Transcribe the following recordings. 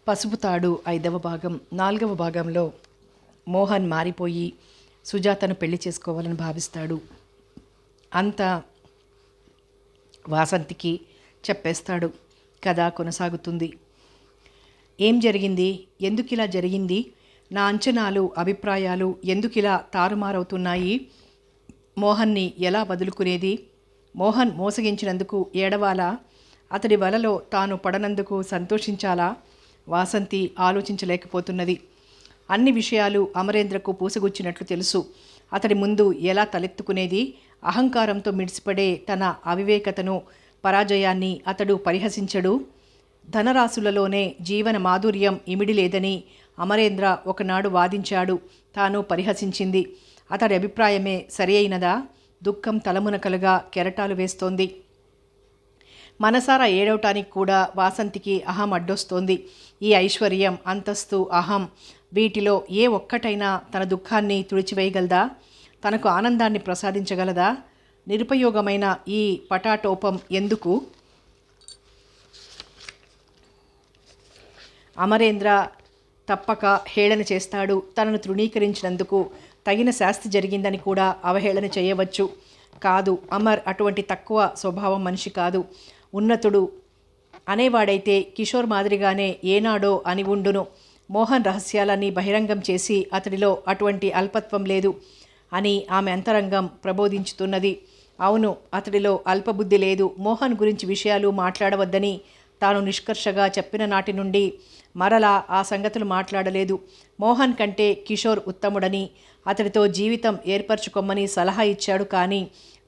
పసుపు తాడు 5వ భాగం 4వ భాగంలో మోహన్ మారిపోయి సుజాతను పెళ్లి చేసుకోవాలని భావిస్తాడు. అంతా వాసంతికి చెప్పేస్తాడు. కథ కొనసాగుతుంది. ఏం జరిగింది? ఎందుకు ఇలా జరిగింది? నా అంచనాలు, అభిప్రాయాలు ఎందుకు ఇలా తారుమారవుతున్నాయి? మోహన్ని ఎలా వదులుకునేది? మోహన్ మోసగించినందుకు ఏడవాలా? అతడి వలలో తాను పడనందుకు సంతోషించాలా? వాసంతి ఆలోచించలేకపోతున్నది. అన్ని విషయాలు అమరేంద్రకు పూసగుచ్చినట్లు తెలుసు. అతడి ముందు ఎలా తలెత్తుకునేది? అహంకారంతో మిడిసిపడే తన అవివేకతను, పరాజయాన్ని అతడు పరిహసించడు. ధనరాశులలోనే జీవన మాధుర్యం ఇమిడి లేదని అమరేంద్ర ఒకనాడు వాదించాడు. తాను పరిహసించింది. అతడి అభిప్రాయమే సరి అయినదా? దుఃఖం తలమునకలుగా కెరటాలు వేస్తోంది. మనసారా ఏడవటానికి కూడా వాసంతికి అహం అడ్డొస్తోంది. ఈ ఐశ్వర్యం, అంతస్తు, అహం, వీటిలో ఏ ఒక్కటైనా తన దుఃఖాన్ని తుడిచివేయగలదా? తనకు ఆనందాన్ని ప్రసాదించగలదా? నిరుపయోగమైన ఈ పటాటోపం ఎందుకు? అమరేంద్ర తప్పక హేళన చేస్తాడు. తనను తృణీకరించినందుకు తగిన శాస్తి జరిగిందని కూడా అవహేళన చేయవచ్చు. కాదు, అమర్ అటువంటి తక్కువ స్వభావం మనిషి కాదు. ఉన్నతుడు అనేవాడైతే కిషోర్ మాదిరిగానే ఏనాడో అని ఉండును. మోహన్ రహస్యాలన్నీ బహిరంగం చేసి అతడిలో అటువంటి అల్పత్వం లేదు అని ఆమె అంతరంగం ప్రబోధించుతున్నది. అవును, అతడిలో అల్పబుద్ధి లేదు. మోహన్ గురించి విషయాలు మాట్లాడవద్దని తాను నిష్కర్షగా చెప్పిన నాటి నుండి మరలా ఆ సంగతులు మాట్లాడలేదు. మోహన్ కంటే కిషోర్ ఉత్తముడని, అతడితో జీవితం ఏర్పరచుకోమని సలహా ఇచ్చాడు. కానీ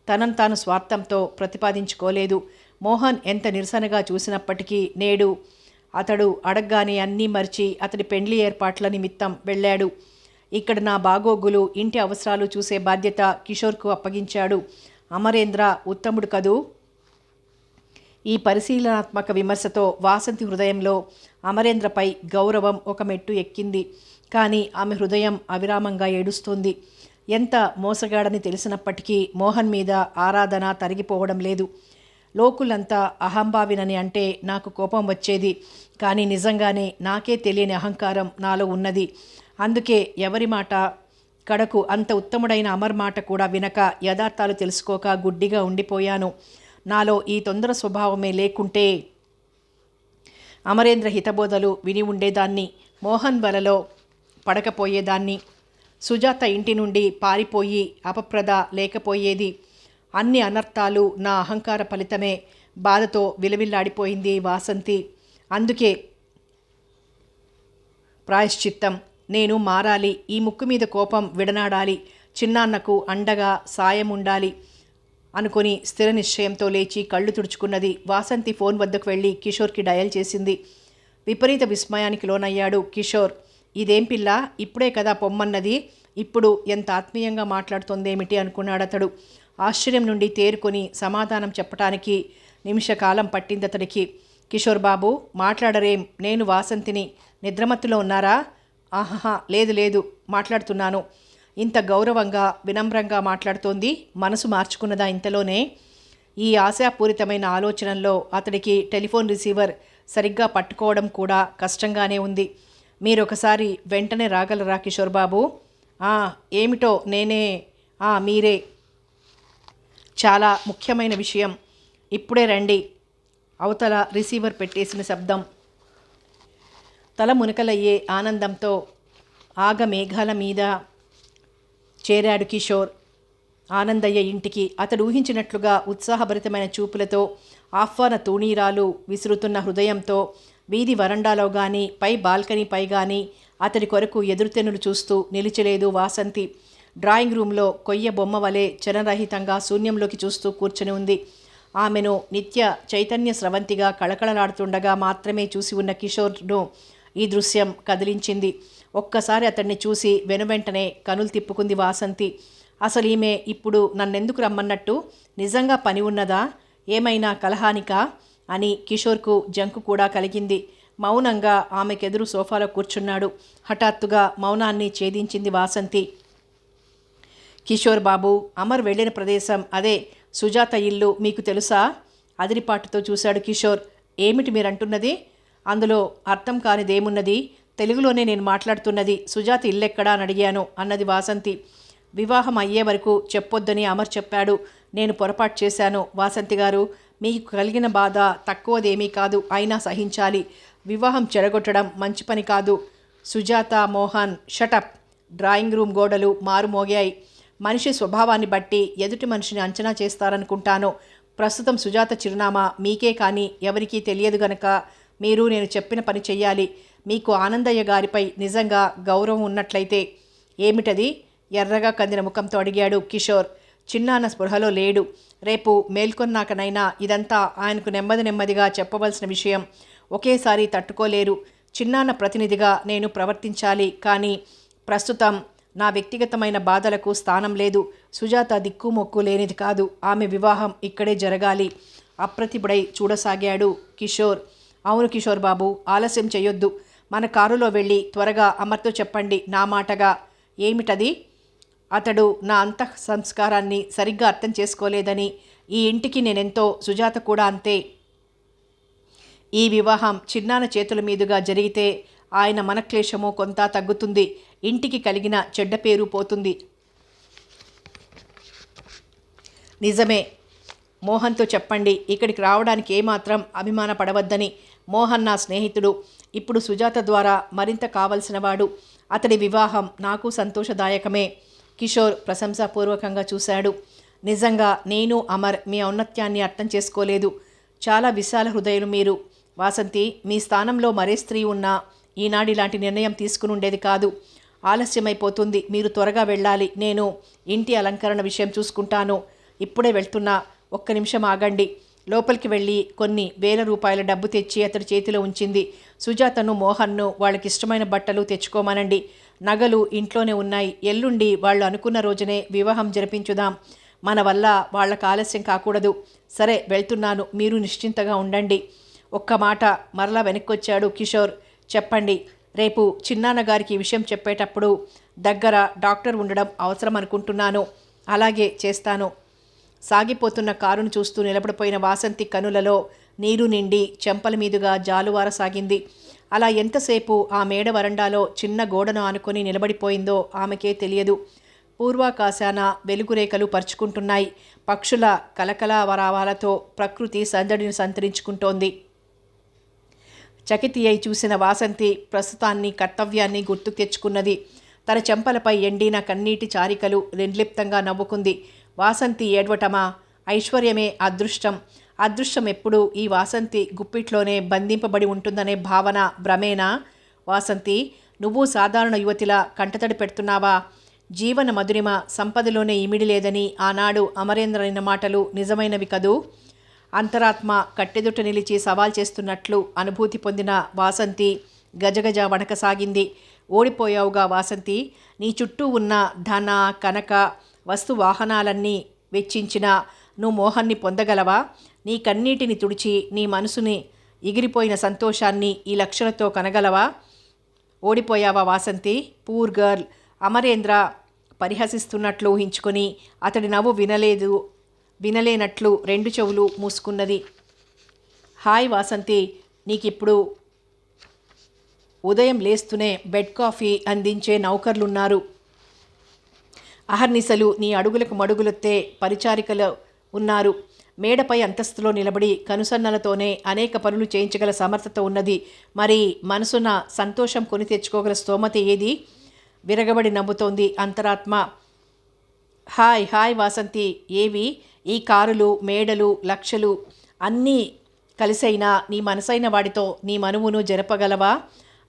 తనను తాను స్వార్థంతో ప్రతిపాదించుకోలేదు. మోహన్ ఎంత నిరసనగా చూసినప్పటికీ నేడు అతడు అడగ్గానే అన్నీ మర్చి అతడి పెండ్లి ఏర్పాట్ల నిమిత్తం వెళ్ళాడు. ఇక్కడ నా బాగోగులు, ఇంటి అవసరాలు చూసే బాధ్యత కిషోర్కు అప్పగించాడు. అమరేంద్ర ఉత్తముడు కదూ? ఈ పరిశీలనాత్మక విమర్శతో వాసంతి హృదయంలో అమరేంద్రపై గౌరవం ఒక మెట్టు ఎక్కింది. కానీ ఆమె హృదయం అవిరామంగా ఏడుస్తోంది. ఎంత మోసగాడని తెలిసినప్పటికీ మోహన్ మీద ఆరాధన తరిగిపోవడం లేదు. లోకులంతా అహంభావినని అంటే నాకు కోపం వచ్చేది. కానీ నిజంగానే నాకే తెలియని అహంకారం నాలో ఉన్నది. అందుకే ఎవరి మాట కడకు అంత ఉత్తముడైన అమర్ మాట కూడా వినక, యథార్థాలు తెలుసుకోక గుడ్డిగా ఉండిపోయాను. నాలో ఈ తొందర స్వభావమే లేకుంటే అమరేంద్ర హితబోధలు విని ఉండేదాన్ని. మోహన్ వలలో పడకపోయేదాన్ని. సుజాత ఇంటి నుండి పారిపోయి అపప్రద లేకపోయేది. అన్ని అనర్థాలు నా అహంకార ఫలితమే. బాధతో విలవిల్లాడిపోయింది వాసంతి. అందుకే ప్రాయశ్చిత్తం. నేను మారాలి. ఈ ముక్కు మీద కోపం విడనాడాలి. చిన్నాన్నకు అండగా సాయం ఉండాలి అనుకొని స్థిర నిశ్చయంతో లేచి కళ్ళు తుడుచుకున్నది. వాసంతి ఫోన్ వద్దకు వెళ్ళి కిషోర్కి డయల్ చేసింది. విపరీత విస్మయానికి లోనయ్యాడు కిషోర్. ఇదేం పిల్ల, ఇప్పుడే కదా పొమ్మన్నది, ఇప్పుడు ఎంత ఆత్మీయంగా మాట్లాడుతోందేమిటి అనుకున్నాడతడు. ఆశ్చర్యం నుండి తేరుకొని సమాధానం చెప్పటానికి నిమిషకాలం పట్టిందతడికి. కిషోర్ బాబు, మాట్లాడరేం? నేను వాసంతిని. నిద్రమత్తులో ఉన్నారా? ఆహా, లేదు లేదు, మాట్లాడుతున్నాను. ఇంత గౌరవంగా వినమ్రంగా మాట్లాడుతోంది. మనసు మార్చుకున్నదా ఇంతలోనే? ఈ ఆశాపూరితమైన ఆలోచనల్లో అతడికి టెలిఫోన్ రిసీవర్ సరిగ్గా పట్టుకోవడం కూడా కష్టంగానే ఉంది. మీరొకసారి వెంటనే రాగలరా కిషోర్ బాబు? ఏమిటో నేనే. మీరే. చాలా ముఖ్యమైన విషయం. ఇప్పుడే రండి. అవతల రిసీవర్ పెట్టేసిన శబ్దం. తల మునకలయ్యే ఆనందంతో ఆగమేఘాల మీద చేరాడు కిషోర్ ఆనందయ్య ఇంటికి. అతడు ఊహించినట్లుగా ఉత్సాహభరితమైన చూపులతో, ఆహ్వాన తూణీరాలు విసురుతున్న హృదయంతో వీధి వరండాలో కానీ పై బాల్కనీపై కానీ అతడి కొరకు ఎదురుతెన్నులు చూస్తూ నిలిచలేదు వాసంతి. డ్రాయింగ్ రూమ్లో కొయ్య బొమ్మ వలె చలనరహితంగా శూన్యంలోకి చూస్తూ కూర్చొని ఉంది. ఆమెను నిత్య చైతన్య స్రవంతిగా కళకళలాడుతుండగా మాత్రమే చూసి ఉన్న కిషోర్ను ఈ దృశ్యం కదిలించింది. ఒక్కసారి అతన్ని చూసి వెనువెంటనే కనులు తిప్పుకుంది వాసంతి. అసలు ఈమె ఇప్పుడు నన్నెందుకు రమ్మన్నట్టు? నిజంగా పని ఉన్నదా? ఏమైనా కలహానికా అని కిషోర్కు జంకు కూడా కలిగింది. మౌనంగా ఆమెకెదురు సోఫాలో కూర్చున్నాడు. హఠాత్తుగా మౌనాన్ని ఛేదించింది వాసంతి. కిషోర్ బాబు, అమర్ వెళ్ళిన ప్రదేశం, అదే సుజాత ఇల్లు మీకు తెలుసా? అదిరిపాటుతో చూశాడు కిషోర్. ఏమిటి మీరంటున్నది? అందులో అర్థం కానిదేమున్నది? తెలుగులోనే నేను మాట్లాడుతున్నది. సుజాత ఇల్లెక్కడా అని అడిగాను అన్నది వాసంతి. వివాహం అయ్యే వరకు చెప్పొద్దని అమర్ చెప్పాడు. నేను పొరపాటు చేశాను వాసంతి గారు. మీకు కలిగిన బాధ తక్కువదేమీ కాదు, అయినా సహించాలి. వివాహం చెడగొట్టడం మంచి పని కాదు. Sujatha, Mohan shut up. Drawing room గోడలు మారుమోగాయి. మనిషి స్వభావాన్ని బట్టి ఎదుటి మనిషిని అంచనా చేస్తారనుకుంటాను. ప్రస్తుతం సుజాత చిరునామా మీకే కానీ ఎవరికీ తెలియదు గనక మీరు నేను చెప్పిన పని చెయ్యాలి. మీకు ఆనందయ్య గారిపై నిజంగా గౌరవం ఉన్నట్లయితే. ఏమిటది? ఎర్రగా కందిన ముఖంతో అడిగాడు కిషోర్. చిన్నాన్న స్పృహలో లేడు. రేపు మేల్కొన్నాకనైనా ఇదంతా ఆయనకు నెమ్మదిగా చెప్పవలసిన విషయం. ఒకేసారి తట్టుకోలేరు. చిన్నాన్న ప్రతినిధిగా నేను ప్రవర్తించాలి. కానీ ప్రస్తుతం నా వ్యక్తిగతమైన బాధలకు స్థానం లేదు. సుజాత దిక్కుమొక్కు లేనిది కాదు. ఆమె వివాహం ఇక్కడే జరగాలి. అప్రతిభుడై చూడసాగాడు కిషోర్. అవును కిషోర్ బాబు, ఆలస్యం చెయ్యొద్దు. మన కారులో వెళ్ళి త్వరగా అమర్తో చెప్పండి నా మాటగా. ఏమిటది? అతడు నా అంతః సంస్కారాన్ని సరిగ్గా అర్థం చేసుకోలేదని. ఈ ఇంటికి నేనెంతో, సుజాత కూడా అంతే. ఈ వివాహం చిన్నాన్న చేతుల మీదుగా జరిగితే ఆయన మనక్లేశము కొంత తగ్గుతుంది. ఇంటికి కలిగిన చెడ్డ పేరు పోతుంది. నిజమే. మోహన్తో చెప్పండి ఇక్కడికి రావడానికి ఏమాత్రం అభిమానపడవద్దని. మోహన్ నా స్నేహితుడు. ఇప్పుడు సుజాత ద్వారా మరింత కావలసినవాడు. అతడి వివాహం నాకు సంతోషదాయకమే. కిషోర్ ప్రశంసాపూర్వకంగా చూశాడు. నిజంగా నేను అమర్ మీ ఔన్నత్యాన్ని అర్థం చేసుకోలేదు. చాలా విశాల హృదయులు మీరు. వాసంతి, మీ స్థానంలో మరే స్త్రీ ఉన్నా ఈనాడు ఇలాంటి నిర్ణయం తీసుకుని ఉండేది కాదు. ఆలస్యమైపోతుంది. మీరు త్వరగా వెళ్ళాలి. నేను ఇంటి అలంకరణ విషయం చూసుకుంటాను. ఇప్పుడే వెళ్తున్నా. ఒక్క నిమిషం ఆగండి. లోపలికి వెళ్ళి కొన్ని వేల రూపాయల డబ్బు తెచ్చి అతడి చేతిలో ఉంచింది. సుజాతను, మోహన్ను వాళ్ళకిష్టమైన బట్టలు తెచ్చుకోమనండి. నగలు ఇంట్లోనే ఉన్నాయి. ఎల్లుండి వాళ్ళు అనుకున్న రోజునే వివాహం జరిపించుదాం. మన వల్ల వాళ్ళకు ఆలస్యం కాకూడదు. సరే వెళ్తున్నాను. మీరు నిశ్చింతగా ఉండండి. ఒక్క మాట మరలా వెనక్కొచ్చాడు కిషోర్. చెప్పండి. రేపు చిన్నాన్నగారికి ఈ విషయం చెప్పేటప్పుడు దగ్గర డాక్టర్ ఉండడం అవసరం అనుకుంటున్నాను. అలాగే చేస్తాను. సాగిపోతున్న కారును చూస్తూ నిలబడిపోయిన వాసంతి కనులలో నీరు నిండి చెంపల మీదుగా జాలువారసాగింది. అలా ఎంతసేపు ఆ మేడ వరండాలో చిన్న గోడను ఆనుకొని నిలబడిపోయిందో ఆమెకే తెలియదు. పూర్వాకాశాన వెలుగురేఖలు పరుచుకుంటున్నాయి. పక్షుల కలకలావరావాలతో ప్రకృతి సందడిని సంతరించుకుంటోంది. చకితి అయి చూసిన వాసంతి ప్రస్తుతాన్ని, కర్తవ్యాన్ని గుర్తుకు తెచ్చుకున్నది. తన చెంపలపై ఎండిన కన్నీటి చారికలు నిర్లిప్తంగా నవ్వుకుంది. వాసంతి ఏడ్వటమా? ఐశ్వర్యమే అదృష్టం. అదృష్టం ఎప్పుడూ ఈ వాసంతి గుప్పిట్లోనే బంధింపబడి ఉంటుందనే భావన భ్రమేనా? వాసంతి, నువ్వు సాధారణ యువతిలా కంటతడి పెడుతున్నావా? జీవన మధురిమ సంపదలోనే ఇమిడి లేదని ఆనాడు అమరేంద్రనిన్న మాటలు నిజమైనవి కదూ? అంతరాత్మ కట్టెదుట నిలిచి సవాల్ చేస్తున్నట్లు అనుభూతి పొందిన వాసంతి గజగజ వణకసాగింది. ఓడిపోయావుగా వాసంతి. నీ చుట్టూ ఉన్న ధన, కనక, వస్తు వాహనాలన్నీ వెచ్చించిన నువ్వు మోహన్ని పొందగలవా? నీ కన్నీటిని తుడిచి నీ మనసుని ఎగిరిపోయిన సంతోషాన్ని ఈ లక్షలతో కనగలవా? ఓడిపోయావా వాసంతి? Poor girl. అమరేంద్ర పరిహసిస్తున్నట్లు ఊహించుకొని అతడి నవ్వు వినలేనట్లు రెండు చెవులు మూసుకున్నది. హాయ్ వాసంతి, నీకిప్పుడు ఉదయం లేస్తూనే బెడ్ కాఫీ అందించే నౌకర్లున్నారు. అహర్నిశలు నీ అడుగులకు మడుగులొత్తే పరిచారికలు ఉన్నారు. మేడపై అంతస్తులో నిలబడి కనుసన్నలతోనే అనేక పనులు చేయించగల సమర్థత ఉన్నది. మరి మనసున సంతోషం కొని తెచ్చుకోగల స్తోమత ఏది? విరగబడి నవ్వుతోంది అంతరాత్మ. Hi hi Vasanthi. ఏవి ఈ కారులు, మేడలు, లక్షలు అన్నీ కలిసైనా నీ మనసైన వాడితో నీ మనువును జరపగలవా?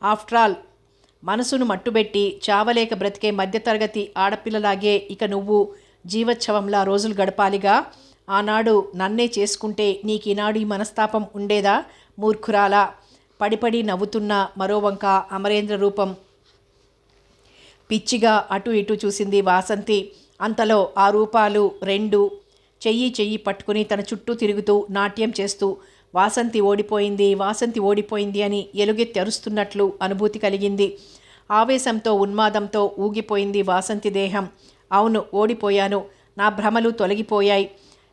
ఆఫ్టర్ ఆల్ మనసును మట్టుబెట్టి చావలేక బ్రతికే మధ్యతరగతి ఆడపిల్లలాగే ఇక నువ్వు జీవోత్సవంలా రోజులు గడపాలిగా. ఆనాడు నన్నే చేసుకుంటే నీకీనాడు ఈ మనస్తాపం ఉండేదా? మూర్ఖురాలా. పడిపడి నవ్వుతున్న మరోవంక అమరేంద్ర రూపం పిచ్చిగా అటు ఇటు చూసింది వాసంతి. అంతలో ఆ రూపాలు రెండు చెయ్యి పట్టుకుని తన చుట్టూ తిరుగుతూ నాట్యం చేస్తూ వాసంతి ఓడిపోయింది అని ఎలుగెత్తి అరుస్తున్నట్లు అనుభూతి కలిగింది. ఆవేశంతో, ఉన్మాదంతో ఊగిపోయింది వాసంతి దేహం. అవును, ఓడిపోయాను. నా భ్రమలు తొలగిపోయాయి.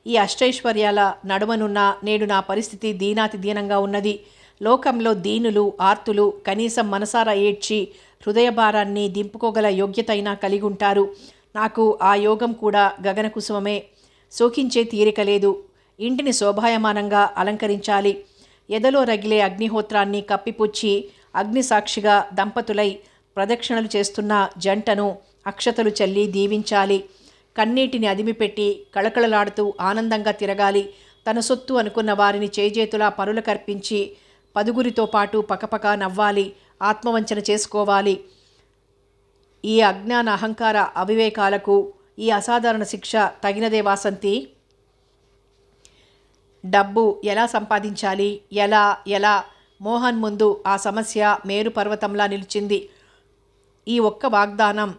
ఈ అష్టైశ్వర్యాల నడుమనున్న నేడు నా పరిస్థితి దీనాతి దీనంగా ఉన్నది. లోకంలో దీనులు ఆర్తులు కనీసం మనసారా ఏడ్చి హృదయభారాన్ని దింపుకోగల యోగ్యత అయినా కలిగి ఉంటారు. నాకు ఆ యోగం కూడా గగనకుసుమమే. శోకించే తీరిక లేదు. ఇంటిని శోభాయమానంగా అలంకరించాలి. ఎదలో రగిలే అగ్నిహోత్రాన్ని కప్పిపుచ్చి అగ్నిసాక్షిగా దంపతులై ప్రదక్షిణలు చేస్తున్న జంటను అక్షతలు చల్లి దీవించాలి. కన్నీటిని అదిమిపెట్టి కళకళలాడుతూ ఆనందంగా తిరగాలి. తన సొత్తు అనుకున్న వారిని చేజేతులా పనులు కర్పించి పదుగురితో పాటు పకపక నవ్వాలి. ఆత్మవంచన చేసుకోవాలి. ఈ అజ్ఞాన అహంకార అవివేకాలకు ఈ అసాధారణ శిక్ష తగినదే వాసంతి. డబ్బు ఎలా సంపాదించాలి, ఎలా ఎలా మోహన్ ముందు ఆ సమస్య మేరు పర్వతంలా నిలిచింది. ఈ ఒక్క వాగ్దానం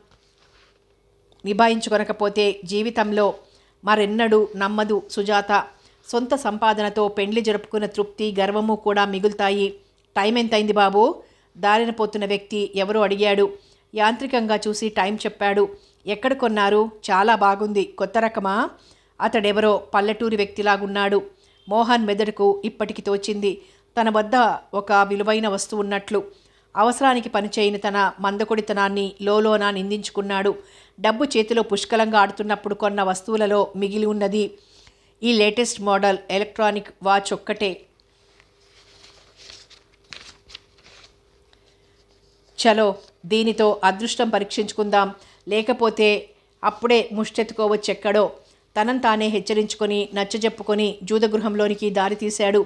నిభాయించుకొనకపోతే జీవితంలో మరెన్నడూ నమ్మదు సుజాత. సొంత సంపాదనతో పెండ్లి జరుపుకున్న తృప్తి గర్వము కూడా మిగులుతాయి. టైం ఎంతైంది బాబు? దారిన పోతున్న వ్యక్తి ఎవరో అడిగాడు. యాంత్రికంగా చూసి టైం చెప్పాడు. ఎక్కడ కొన్నారు? చాలా బాగుంది. కొత్త రకమా? అతడెవరో పల్లెటూరి వ్యక్తిలాగున్నాడు. మోహన్ మెదడుకు ఇప్పటికి తోచింది తన వద్ద ఒక విలువైన వస్తువు ఉన్నట్లు. అవసరానికి పనిచేయని తన మందకొడితనాన్ని లోలోన నిందించుకున్నాడు. డబ్బు చేతిలో పుష్కలంగా ఆడుతున్నప్పుడు కొన్న వస్తువులలో మిగిలి ఉన్నది ఈ లేటెస్ట్ మోడల్ ఎలక్ట్రానిక్ వాచ్ ఒక్కటే. చలో, దీనితో అదృష్టం పరీక్షించుకుందాం, లేకపోతే అప్పుడే ముష్టెత్తుకోవచ్చెక్కడో. తనంతానే హెచ్చరించుకొని నచ్చజెప్పుకొని జూదగృహంలోనికి దారి తీశాడు.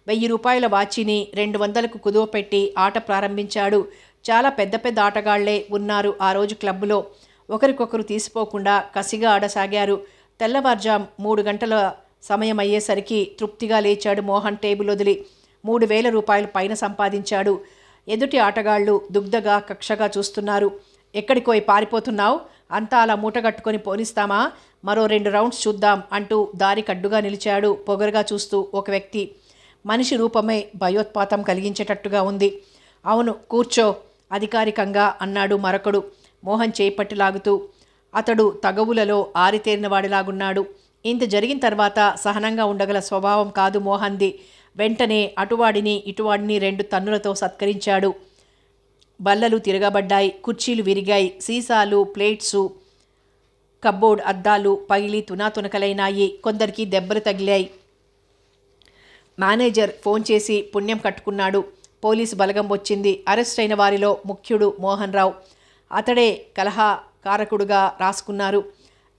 1000 రూపాయల వాచిని 200కు కుదువ పెట్టి ఆట ప్రారంభించాడు. చాలా పెద్ద పెద్ద ఆటగాళ్లే ఉన్నారు ఆ రోజు క్లబ్లో. ఒకరికొకరు తీసిపోకుండా కసిగా ఆడసాగారు. తెల్లవారుజాం 3 గంటల సమయం అయ్యేసరికి తృప్తిగా లేచాడు మోహన్. టేబుల్ వదిలి 3000 రూపాయలు పైన సంపాదించాడు. ఎదుటి ఆటగాళ్లు దుగ్ధగా కక్షగా చూస్తున్నారు. ఎక్కడికోయి పారిపోతున్నావు? అంతా అలా మూటగట్టుకొని పోనిస్తామా? మరో 2 రౌండ్స్ చూద్దాం అంటూ దారి కడ్డుగా నిలిచాడు పొగరుగా చూస్తూ ఒక వ్యక్తి. మనిషి రూపమే భయోత్పాతం కలిగించేటట్టుగా ఉంది. అవును, కూర్చో అధికారికంగా అన్నాడు మరొకడు మోహన్ చేపట్టి లాగుతూ. అతడు తగవులలో ఆరితేరిన వాడిలాగున్నాడు. ఇంత జరిగిన తర్వాత సహనంగా ఉండగల స్వభావం కాదు మోహన్ది. వెంటనే అటువాడిని ఇటువాడిని 2 తన్నులతో సత్కరించాడు. బల్లలు తిరగబడ్డాయి, కుర్చీలు విరిగాయి, సీసాలు ప్లేట్సు కబ్బోర్డ్ అద్దాలు పగిలి తునాతునకలైనాయి. కొందరికి దెబ్బలు తగిలాయి. మేనేజర్ ఫోన్ చేసి పుణ్యం కట్టుకున్నాడు. పోలీసు బలగం వచ్చింది. అరెస్ట్ అయిన వారిలో ముఖ్యుడు మోహన్ రావు. అతడే కలహకారకుడుగా రాసుకున్నారు.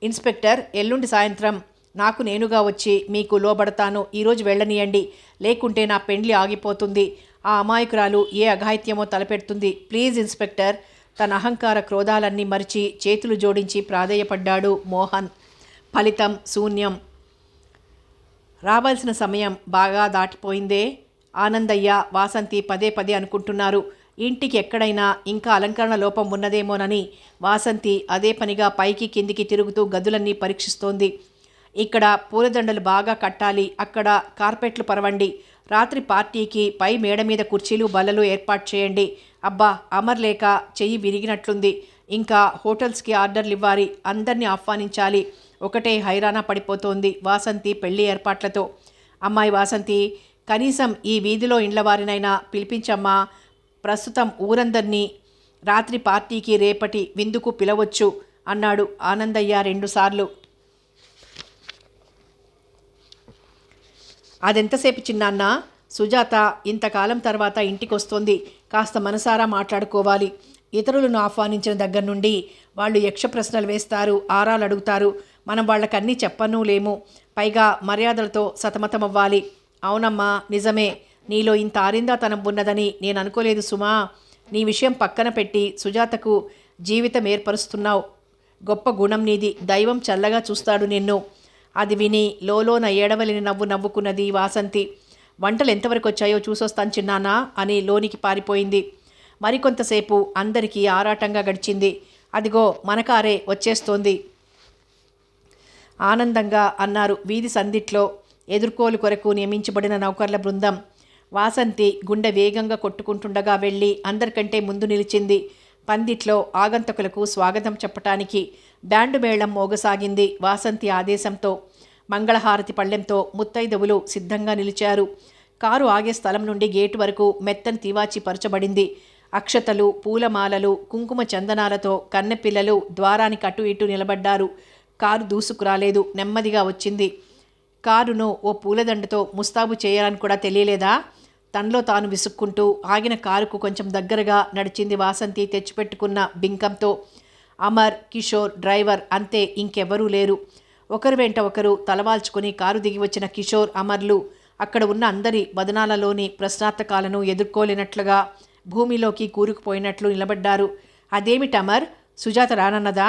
ఇన్స్పెక్టర్, ఎల్లుండి సాయంత్రం నాకు నేనుగా వచ్చి మీకు లోబడతాను. ఈరోజు వెళ్ళనీయండి, లేకుంటే నా పెండ్లి ఆగిపోతుంది. ఆ అమాయకురాలు ఏ అఘాయిత్యమో తలపెడుతుంది. Please inspector. తన అహంకార క్రోధాలన్నీ మరిచి చేతులు జోడించి ప్రాధేయపడ్డాడు మోహన్. ఫలితం శూన్యం. రావాల్సిన సమయం బాగా దాటిపోయిందే. ఆనందయ్య, వాసంతి పదే పదే అనుకుంటున్నారు. ఇంటికి ఎక్కడైనా ఇంకా అలంకరణ లోపం ఉన్నదేమోనని వాసంతి అదే పనిగా పైకి కిందికి తిరుగుతూ గదులన్నీ పరీక్షిస్తోంది. ఇక్కడ పూలదండలు బాగా కట్టాలి, అక్కడ కార్పెట్లు పరవండి, రాత్రి పార్టీకి పై మేడ మీద కుర్చీలు బల్లలు ఏర్పాటు చేయండి. అబ్బా, అమర్ లేక చెయ్యి విరిగినట్లుంది. ఇంకా హోటల్స్కి ఆర్డర్లు ఇవ్వాలి, అందరినీ ఆహ్వానించాలి. ఒకటే హైరానా పడిపోతోంది వాసంతి పెళ్లి ఏర్పాట్లతో. అమ్మాయి వాసంతి, కనీసం ఈ వీధిలో ఇండ్లవారినైనా పిలిపించమ్మా. ప్రస్తుతం ఊరందరినీ రాత్రి పార్టీకి రేపటి విందుకు పిలవచ్చు అన్నాడు ఆనందయ్య 2 సార్లు. అదెంతసేపు చిన్నాన్న? సుజాత ఇంతకాలం తర్వాత ఇంటికొస్తోంది. కాస్త మనసారా మాట్లాడుకోవాలి. ఇతరులను ఆహ్వానించిన దగ్గర నుండి వాళ్ళు యక్ష ప్రశ్నలు వేస్తారు, ఆరాలు అడుగుతారు. మనం వాళ్ళకన్నీ చెప్పనూలేము. పైగా మర్యాదలతో సతమతమవ్వాలి. అవునమ్మా, నిజమే. నీలో ఇంత ఆరిందాతనం ఉన్నదని నేను అనుకోలేదు సుమా. నీ విషయం పక్కన పెట్టి సుజాతకు జీవితం ఏర్పరుస్తున్నావు. గొప్ప గుణం నీది. దైవం చల్లగా చూస్తాడు నిన్ను. అది విని లోలోన ఏడవలిని నవ్వు నవ్వుకున్నది వాసంతి. వంటలు ఎంతవరకు వచ్చాయో చూసొస్తాను చిన్నానా అని లోనికి పారిపోయింది. మరికొంతసేపు అందరికీ ఆరాటంగా గడిచింది. అదిగో మన కారే వచ్చేస్తోంది ఆనందంగా అన్నారు వీధి సందిట్లో ఎదుర్కోలు కొరకు నియమించబడిన నౌకర్ల బృందం. వాసంతి గుండె వేగంగా కొట్టుకుంటుండగా వెళ్ళి అందరికంటే ముందు నిలిచింది. పందిట్లో ఆగంతకులకు స్వాగతం చెప్పటానికి బ్యాండు మేళం మోగసాగింది. వాసంతి ఆదేశంతో మంగళహారతి పళ్ళెంతో ముత్తైదవులు సిద్ధంగా నిలిచారు. కారు ఆగే స్థలం నుండి గేటు వరకు మెత్తని తివాచి పరచబడింది. అక్షతలు, పూలమాలలు, కుంకుమ చందనాలతో కన్నెపిల్లలు ద్వారానికి అటు ఇటు నిలబడ్డారు. కారు దూసుకురాలేదు, నెమ్మదిగా వచ్చింది. కారును ఓ పూలదండతో ముస్తాబు చేయాలని కూడా తెలియలేదా? తనలో తాను విసుక్కుంటూ ఆగిన కారుకు కొంచెం దగ్గరగా నడిచింది వాసంతి తెచ్చిపెట్టుకున్న బింకంతో. అమర్, కిషోర్, డ్రైవర్, అంతే, ఇంకెవ్వరూ లేరు. ఒకరి వెంట ఒకరు తలవాల్చుకుని కారు దిగి వచ్చిన కిషోర్, అమర్లు అక్కడ ఉన్న అందరి వదనాలలోని ప్రశ్నార్థకాలను ఎదుర్కోలేనట్లుగా భూమిలోకి కూరుకుపోయినట్లు నిలబడ్డారు. అదేమిటి అమర్, సుజాత రానన్నదా?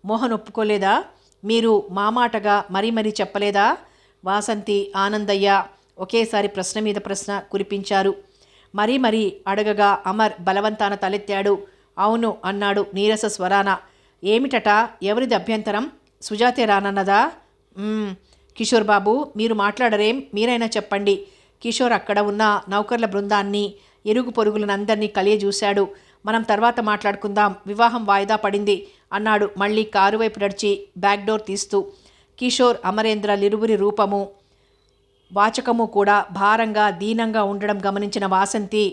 మోహన్ ఒప్పుకోలేదా? మీరు మా మాటగా మరీ చెప్పలేదా? వాసంతి, ఆనందయ్య ఒకేసారి ప్రశ్న మీద ప్రశ్న కురిపించారు. మరీ అడగగా అమర్ బలవంతాన తలెత్తాడు. అవును అన్నాడు నీరస స్వరాన. ఏమిటట? ఎవరిది అభ్యంతరం? సుజాతే రానన్నదా? కిషోర్ బాబు, మీరు మాట్లాడరేం? మీరైనా చెప్పండి. కిషోర్ అక్కడ ఉన్న నౌకర్ల బృందాన్ని, ఇరుగు పొరుగులనందరినీ కలియజూశాడు. మనం తర్వాత మాట్లాడుకుందాం, వివాహం వాయిదా పడింది అన్నాడు మళ్ళీ కారు వైపు నడిచి బ్యాక్ డోర్ తీస్తూ. కిషోర్, అమరేంద్రలిరువురి రూపము, వాచకము కూడా భారంగా, దీనంగా ఉండడం గమనించిన వాసంతి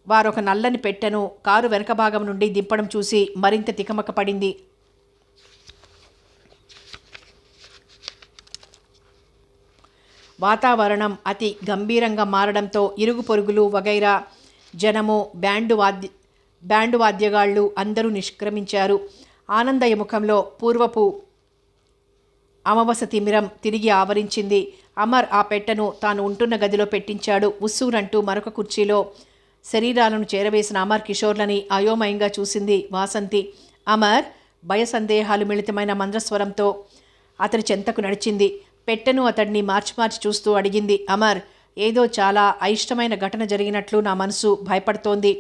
వారొక నల్లని పెట్టెను కారు వెనక భాగం నుండి దింపడం చూసి మరింత తికమక పడింది. వాతావరణం అతి గంభీరంగా మారడంతో ఇరుగు పొరుగులు వగైరా జనము, బ్యాండు వాద్యగాళ్ళు అందరూ నిష్క్రమించారు. ఆనందయ్య ముఖంలో పూర్వపు అమవస తిమిరం తిరిగి ఆవరించింది. అమర్ ఆ పెట్టెను తాను ఉంటున్న గదిలో పెట్టించాడు. ఉస్సూరంటూ మరొక కుర్చీలో శరీరాలను చేరవేసిన అమర్, కిషోర్లని అయోమయంగా చూసింది వాసంతి. అమర్ భయ సందేహాలు మిళితమైన మంద్రస్వరంతో అతడి చెంతకు నడిచింది. పెట్టెను అతడిని మార్చి చూస్తూ అడిగింది. అమర్, ఏదో చాలా అయిష్టమైన ఘటన జరిగినట్లు నా మనసు భయపడుతోంది.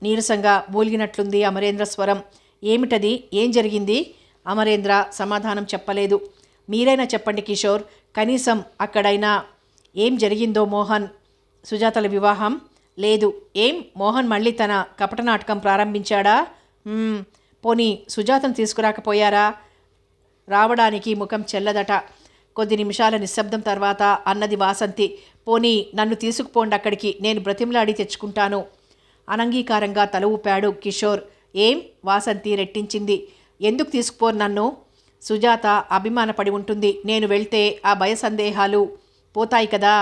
నీరసంగా మూలిగినట్లుంది అమరేంద్ర స్వరం. ఏమిటది? ఏం జరిగింది? అమరేంద్ర సమాధానం చెప్పలేదు. మీరైనా చెప్పండి కిషోర్, కనీసం అక్కడైనా ఏం జరిగిందో. మోహన్, సుజాతల వివాహం లేదు. ఏం, మోహన్ మళ్ళీ తన కపట నాటకం ప్రారంభించాడా? పోనీ సుజాతను తీసుకురాకపోయారా? రావడానికి ముఖం చెల్లదట. కొద్ది నిమిషాల నిశ్శబ్దం తర్వాత అన్నది వాసంతి. పోనీ నన్ను తీసుకుపోండి అక్కడికి, నేను బ్రతిమలాడి తెచ్చుకుంటాను. అనంగీకారంగా తల ఊపాడు కిషోర్. ఏం? వాసంతి రెట్టించింది. ఎందుకు తీసుకుపోరు నన్ను? సుజాత అభిమానపడి ఉంటుంది. నేను వెళ్తే ఆ భయ సందేహాలు పోతాయి కదా.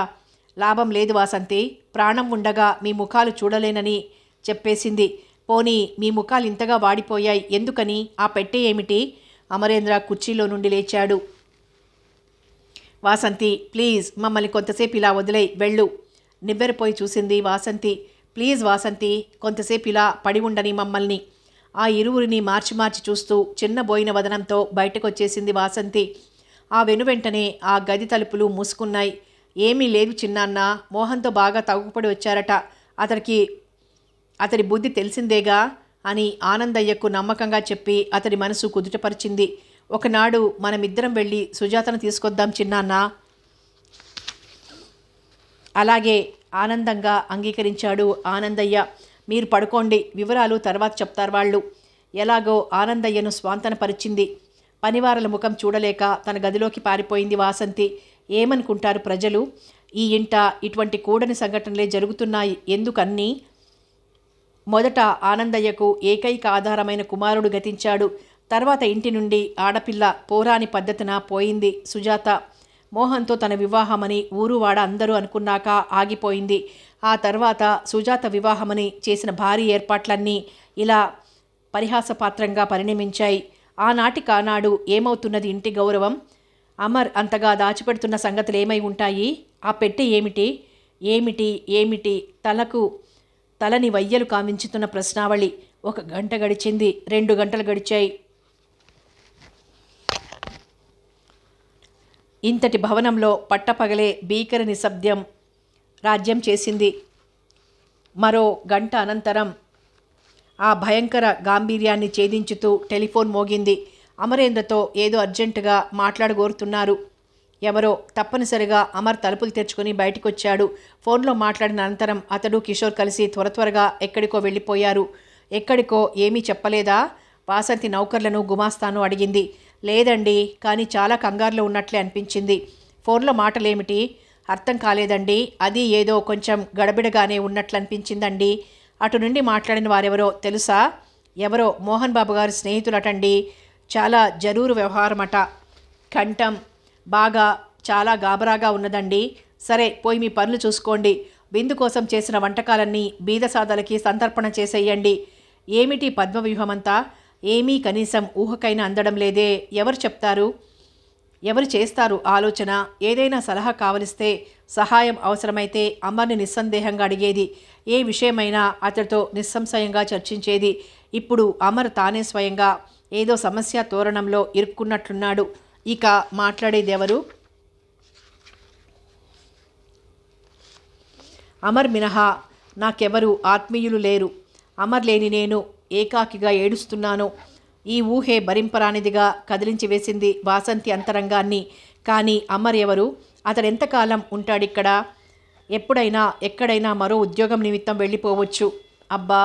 లాభం లేదు వాసంతి, ప్రాణం ఉండగా మీ ముఖాలు చూడలేనని చెప్పేసింది. పోనీ మీ ముఖాలు ఇంతగా వాడిపోయాయి ఎందుకని? ఆ పెట్టె ఏమిటి? అమరేంద్ర కుర్చీలో నుండి లేచాడు. వాసంతి, ప్లీజ్ మమ్మల్ని కొంతసేపు ఇలా వదిలేయి, వెళ్ళు. నివ్వెరపోయి చూసింది వాసంతి. ప్లీజ్ వాసంతి, కొంతసేపు ఇలా పడి ఉండని మమ్మల్ని. ఆ ఇరువురిని మార్చి చూస్తూ చిన్నబోయిన వదనంతో బయటకొచ్చేసింది వాసంతి. ఆ వెనువెంటనే ఆ గది తలుపులు మూసుకున్నాయి. ఏమీ లేదు చిన్నాన్న, మోహన్తో బాగా తగుపడి వచ్చారట. అతడి బుద్ధి తెలిసిందేగా అని ఆనందయ్యకు నమ్మకంగా చెప్పి అతడి మనసు కుదుటపరిచింది. ఒకనాడు మనమిద్దరం వెళ్ళి సుజాతను తీసుకొద్దాం చిన్నాన్న. అలాగే ఆనందంగా అంగీకరించాడు ఆనందయ్య. మీరు పడుకోండి, వివరాలు తర్వాత చెప్తారు వాళ్ళు. ఎలాగో ఆనందయ్యను స్వాంతనపరిచింది. పనివారల ముఖం చూడలేక తన గదిలోకి పారిపోయింది వాసంతి. ఏమనుకుంటారు ప్రజలు? ఈ ఇంట ఇటువంటి కూడని సంఘటనలే జరుగుతున్నాయి ఎందుకన్నీ? మొదట ఆనందయ్యకు ఏకైక ఆధారమైన కుమారుడు గతించాడు. తర్వాత ఇంటి నుండి ఆడపిల్ల పోరాని పద్ధతిన పోయింది సుజాత. మోహన్తో తన వివాహమని ఊరువాడ అందరూ అనుకున్నాక ఆగిపోయింది. ఆ తర్వాత సుజాత వివాహమని చేసిన భారీ ఏర్పాట్లన్నీ ఇలా పరిహాసపాత్రంగా పరిణమించాయి. ఆనాటికానాడు ఏమవుతున్నది ఇంటి గౌరవం? అమర్ అంతగా దాచిపెడుతున్న సంగతులు ఏమై ఉంటాయి? ఆ పెట్టె ఏమిటి? ఏమిటి ఏమిటి తలని వయ్యలు కామించుతున్న ప్రశ్నావళి. 1 గంట గడిచింది, 2 గంటలు గడిచాయి. ఇంతటి భవనంలో పట్టపగలే భీకర నిశ్శబ్దం రాజ్యం చేసింది. మరో గంట అనంతరం ఆ భయంకర గాంభీర్యాన్ని ఛేదించుతూ టెలిఫోన్ మోగింది. అమరేంద్రతో ఏదో అర్జెంటుగా మాట్లాడగోరుతున్నారు ఎవరో. తప్పనిసరిగా అమర్ తలుపులు తెరుచుకుని బయటికొచ్చాడు. ఫోన్లో మాట్లాడిన అనంతరం అతడు కిషోర్ కలిసి త్వరగా ఎక్కడికో వెళ్ళిపోయారు. ఎక్కడికో ఏమీ చెప్పలేదా? వాసంతి నౌకర్లను గుమాస్తాను అడిగింది. లేదండి, కానీ చాలా కంగారులో ఉన్నట్లే అనిపించింది. ఫోన్లో మాటలేమిటి? అర్థం కాలేదండి. అది ఏదో కొంచెం గడబిడగానే ఉన్నట్లు అనిపించిందండి. అటు నుండి మాట్లాడిన వారెవరో తెలుసా? ఎవరో మోహన్ బాబు గారి స్నేహితులటండి. చాలా జరూరు వ్యవహారమట. కంఠం బాగా చాలా గాబరాగా ఉన్నదండి. సరే పోయి మీ పనులు చూసుకోండి. విందు కోసం చేసిన వంటకాలన్నీ బీదసాదలకి సంతర్పణ చేసేయండి. ఏమిటి పద్మవ్యూహమంతా? ఏమీ కనీసం ఊహకైనా అందడం లేదే. ఎవరు చెప్తారు? ఎవరు చేస్తారు ఆలోచన? ఏదైనా సలహా కావలిస్తే, సహాయం అవసరమైతే అమర్ని నిస్సందేహంగా అడిగేది. ఏ విషయమైనా అతడితో నిస్సంశయంగా చర్చించేది. ఇప్పుడు అమర్ తానే స్వయంగా ఏదో సమస్య తోరణంలో ఇరుక్కున్నట్లున్నాడు. ఇక మాట్లాడేదెవరు? అమర్ మినహా నాకెవరు ఆత్మీయులు లేరు. అమర్ లేని నేను ఏకాకిగా ఏడుస్తున్నాను. ఈ ఊహే భరింపరానిదిగా కదిలించి వేసింది వాసంతి అంతరంగాన్ని. కానీ అమర్ ఎవరు? అతడెంతకాలం ఉంటాడిక్కడ? ఎప్పుడైనా ఎక్కడైనా మరో ఉద్యోగం నిమిత్తం వెళ్ళిపోవచ్చు. అబ్బా,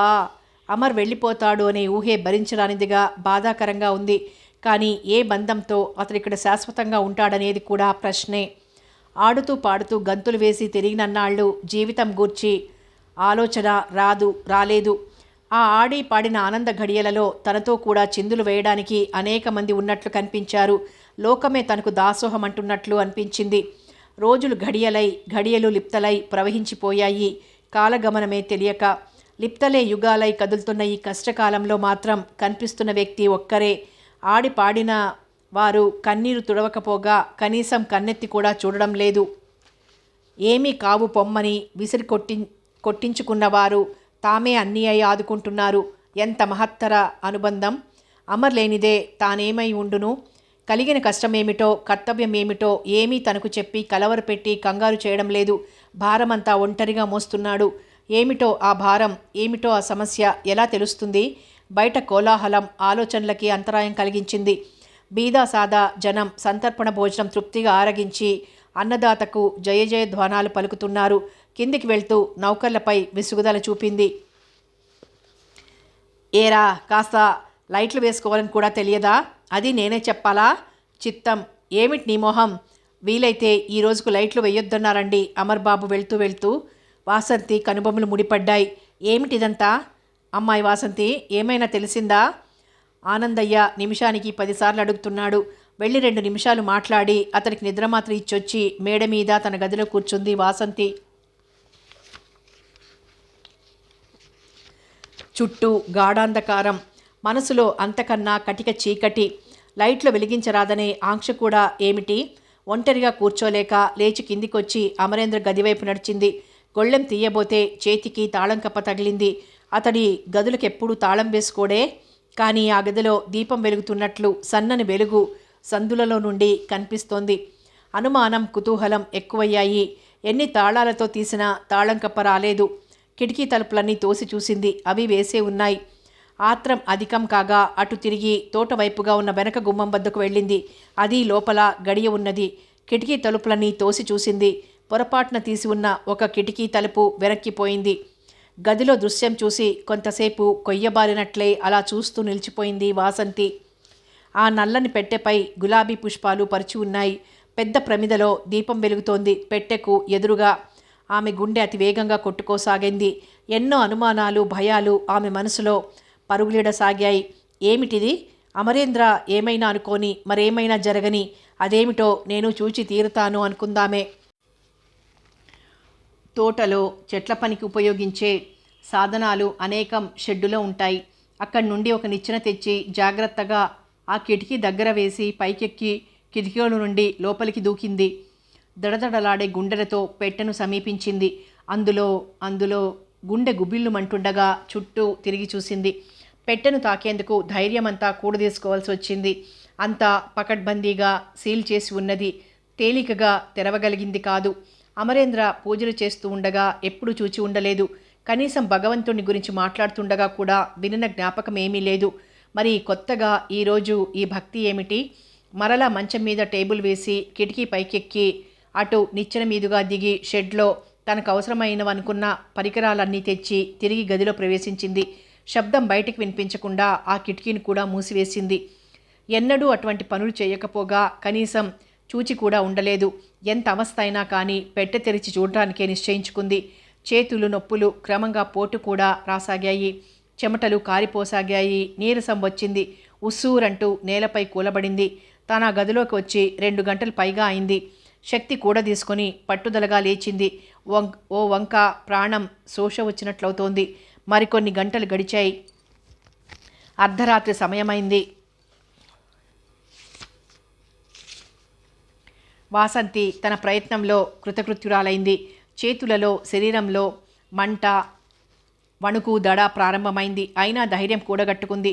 అమర్ వెళ్ళిపోతాడు అనే ఊహే భరించరానిదిగా బాధాకరంగా ఉంది. కానీ ఏ బంధంతో అతడిక్కడ శాశ్వతంగా ఉంటాడనేది కూడా ప్రశ్నే. ఆడుతూ పాడుతూ గంతులు వేసి తిరిగినన్నాళ్ళు జీవితం గూర్చి ఆలోచన రాలేదు. ఆ ఆడి పాడిన ఆనంద ఘడియలలో తనతో కూడా చిందులు వేయడానికి అనేక మంది ఉన్నట్లు కనిపించారు. లోకమే తనకు దాసోహం అంటున్నట్లు అనిపించింది. రోజులు ఘడియలు లిప్తలై ప్రవహించిపోయాయి. కాలగమనమే తెలియక లిప్తలే యుగాలై కదులుతున్న ఈ కష్టకాలంలో మాత్రం కనిపిస్తున్న వ్యక్తి ఒక్కరే. ఆడి పాడిన వారు కన్నీరు తుడవకపోగా కనీసం కన్నెత్తి కూడా చూడడం లేదు. ఏమీ కావు పొమ్మని విసిరి కొట్టించుకున్నవారు తామే అన్నీ అయి ఆదుకుంటున్నారు. ఎంత మహత్తర అనుబంధం! అమర్ లేనిదే తానేమై ఉండును? కలిగిన కష్టమేమిటో కర్తవ్యమేమిటో ఏమీ తనకు చెప్పి కలవరపెట్టి కంగారు చేయడం లేదు. భారమంతా ఒంటరిగా మోస్తున్నాడు. ఏమిటో ఆ భారం, ఏమిటో ఆ సమస్య ఎలా తెలుస్తుంది? బయట కోలాహలం ఆలోచనలకి అంతరాయం కలిగించింది. బీదా సాదా జనం సంతర్పణ భోజనం తృప్తిగా ఆరగించి అన్నదాతకు జయ జయ ధ్వానాలు పలుకుతున్నారు. కిందికి వెళ్తూ నౌకర్లపై విసుగుదల చూపింది. ఏరా, కాస్త లైట్లు వేసుకోవాలని కూడా తెలియదా? అది నేనే చెప్పాలా? చిత్తం. ఏమిటి నీ మొహం? వీలైతే ఈ రోజుకు లైట్లు వేయొద్దన్నారండి అమర్ బాబు వెళ్తూ. వాసంతి కనుబొమ్మలు ముడిపడ్డాయి. ఏమిటిదంతా? అమ్మాయి వాసంతి, ఏమైనా తెలిసిందా? ఆనందయ్య నిమిషానికి 10 సార్లు అడుగుతున్నాడు. వెళ్ళి 2 నిమిషాలు మాట్లాడి అతనికి నిద్రమాత్ర ఇచ్చొచ్చి మేడ మీద తన గదిలో కూర్చుంది వాసంతి. చుట్టూ గాఢాంధకారం, మనసులో అంతకన్నా కటిక చీకటి. లైట్లు వెలిగించరాదనే ఆంక్ష కూడా ఏమిటి? ఒంటరిగా కూర్చోలేక లేచి కిందికొచ్చి అమరేంద్ర గదివైపు నడిచింది. గొళ్ళెం తీయబోతే చేతికి తాళం కప్ప తగిలింది. అతడి గదులకెప్పుడు తాళం వేసుకోడే. కానీ ఆ గదిలో దీపం వెలుగుతున్నట్లు సన్నని వెలుగు సందులలో నుండి కనిపిస్తోంది. అనుమానం, కుతూహలం ఎక్కువయ్యాయి. ఎన్ని తాళాలతో తీసినా తాళం కప్ప రాలేదు. కిటికీ తలుపులన్నీ తోసి చూసింది. అవి వేసే ఉన్నాయి. ఆత్రం అధికం కాగా అటు తిరిగి తోటవైపుగా ఉన్న వెనక గుమ్మం వద్దకు వెళ్ళింది. అది లోపల గడియ ఉన్నది. కిటికీ తలుపులన్నీ తోసి చూసింది. పొరపాటున తీసి ఉన్న ఒక కిటికీ తలుపు వెనక్కిపోయింది. గదిలో దృశ్యం చూసి కొంతసేపు కొయ్యబారినట్లే అలా చూస్తూ నిలిచిపోయింది వాసంతి. ఆ నల్లని పెట్టెపై గులాబీ పుష్పాలు పరిచి ఉన్నాయి. పెద్ద ప్రమిదలో దీపం వెలుగుతోంది. పెట్టెకు ఎదురుగా ఆమె గుండె అతి వేగంగా కొట్టుకోసాగింది. ఎన్నో అనుమానాలు, భయాలు ఆమె మనసులో పరుగులిడసాగాయి. ఏమిటిది? అమరేంద్ర ఏమైనా అనుకోని, మరేమైనా జరగని, అదేమిటో నేను చూచి తీరుతాను అనుకుందామే. తోటలో చెట్ల పనికి ఉపయోగించే సాధనాలు అనేకం షెడ్డులో ఉంటాయి. అక్కడి నుండి ఒక నిచ్చెన తెచ్చి జాగ్రత్తగా ఆ కిటికీ దగ్గర వేసి పైకెక్కి కిటికీల నుండి లోపలికి దూకింది. దడదడలాడే గుండెలతో పెట్టెను సమీపించింది. అందులో గుండె గుబిళ్ళుమంటుండగా చుట్టూ తిరిగి చూసింది. పెట్టెను తాకేందుకు ధైర్యమంతా కూడదీసుకోవాల్సి వచ్చింది. అంతా పకడ్బందీగా సీల్ చేసి ఉన్నది. తేలికగా తెరవగలిగింది కాదు. అమరేంద్ర పూజలు చేస్తూ ఉండగా ఎప్పుడు చూచి ఉండలేదు. కనీసం భగవంతుని గురించి మాట్లాడుతుండగా కూడా వినిన జ్ఞాపకం ఏమీ లేదు. మరి కొత్తగా ఈరోజు ఈ భక్తి ఏమిటి? మరలా మంచం మీద టేబుల్ వేసి కిటికీ పైకెక్కి అటు నిచ్చెన మీదుగా దిగి షెడ్లో తనకు అవసరమైనవనుకున్న పరికరాలన్నీ తెచ్చి తిరిగి గదిలో ప్రవేశించింది. శబ్దం బయటికి వినిపించకుండా ఆ కిటికీని కూడా మూసివేసింది. ఎన్నడూ అటువంటి పనులు చేయకపోగా కనీసం చూచి కూడా ఉండలేదు. ఎంత అవస్థ అయినా కానీ పెట్టె తెరిచి చూడటానికే నిశ్చయించుకుంది. చేతులు నొప్పులు, క్రమంగా పోటు కూడా రాసాగాయి. చెమటలు కారిపోసాగాయి. నీరసం వచ్చింది. ఉస్సూరంటూ నేలపై కూలబడింది. తాను ఆ గదిలోకి వచ్చి 2 గంటలు పైగా అయింది. శక్తి కూడా తీసుకొని పట్టుదలగా లేచింది. ఓ వంక ప్రాణం శోష వచ్చినట్లవుతోంది. మరికొన్ని గంటలు గడిచాయి. అర్ధరాత్రి సమయమైంది. వాసంతి తన ప్రయత్నంలో కృతకృత్యురాలైంది. చేతులలో, శరీరంలో మంట, వణుకు, దడ ప్రారంభమైంది. అయినా ధైర్యం కూడగట్టుకుంది.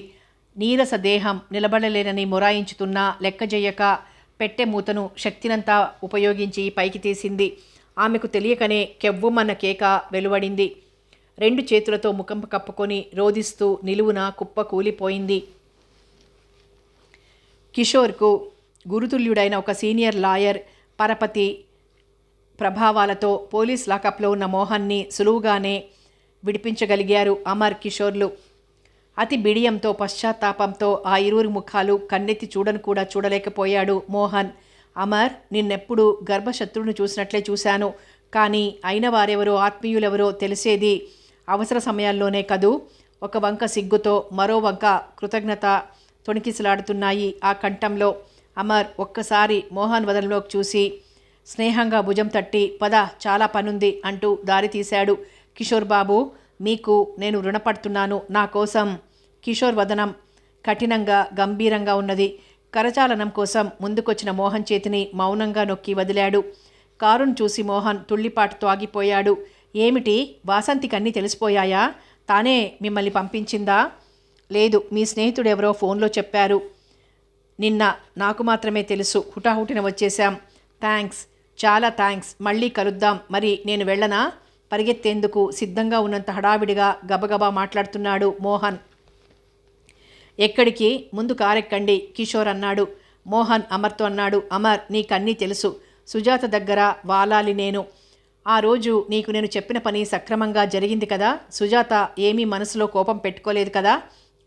నీరస దేహం నిలబడలేనని మొరాయించుతున్నా లెక్కజెయ్యక పెట్టె మూతను శక్తినంతా ఉపయోగించి పైకి తీసింది. ఆమెకు తెలియకనే కెవ్వుమన్న కేక వెలువడింది. 2 చేతులతో ముఖం కప్పుకొని రోదిస్తూ నిలువున కుప్ప కూలిపోయింది. కిషోర్కు గురుతుల్యుడైన ఒక సీనియర్ లాయర్ పరపతి ప్రభావాలతో పోలీస్ లాకప్లో ఉన్న మోహన్ని సులువుగానే విడిపించగలిగారు అమర్, కిషోర్లు. అతి బిడియంతో, పశ్చాత్తాపంతో ఆ ఇరువురి ముఖాలు కన్నెత్తి చూడను కూడా చూడలేకపోయాడు మోహన్. అమర్, నిన్నెప్పుడు గర్భశత్రువును చూసినట్లే చూశాను. కానీ అయిన వారెవరో, ఆత్మీయులెవరో తెలిసేది అవసర సమయాల్లోనే కదూ. ఒక వంక సిగ్గుతో, మరో వంక కృతజ్ఞత తొణికిసలాడుతున్నాయి ఆ కంఠంలో. అమర్ ఒక్కసారి మోహన్ వదనంలోకి చూసి స్నేహంగా భుజం తట్టి, పద, చాలా పనుంది అంటూ దారి తీశాడు. కిషోర్ బాబు, మీకు నేను రుణపడుతున్నాను. నా కోసం. కిషోర్ వదనం కఠినంగా, గంభీరంగా ఉన్నది. కరచాలనం కోసం ముందుకొచ్చిన మోహన్ చేతిని మౌనంగా నొక్కి వదిలాడు. కారును చూసి మోహన్ తుళ్ళిపాటుతో ఆగిపోయాడు. ఏమిటి, వాసంతికి అన్నీ తెలిసిపోయాయా? తానే మిమ్మల్ని పంపించిందా? లేదు, మీ స్నేహితుడెవరో ఫోన్లో చెప్పారు. నిన్న. నాకు మాత్రమే తెలుసు. హుటాహుటిన వచ్చేశాం. థ్యాంక్స్, చాలా థ్యాంక్స్. మళ్ళీ కలుద్దాం. మరి నేను వెళ్ళనా? పరిగెత్తేందుకు సిద్ధంగా ఉన్నంత హడావిడిగా గబగబా మాట్లాడుతున్నాడు మోహన్. ఎక్కడికి? ముందు కారెక్కండి, కిషోర్ అన్నాడు. మోహన్ అమర్తో అన్నాడు. అమర్, నీకన్నీ తెలుసు. సుజాత దగ్గర వాలాలి నేను. ఆ రోజు నీకు నేను చెప్పిన పని సక్రమంగా జరిగింది కదా? సుజాత ఏమీ మనసులో కోపం పెట్టుకోలేదు కదా?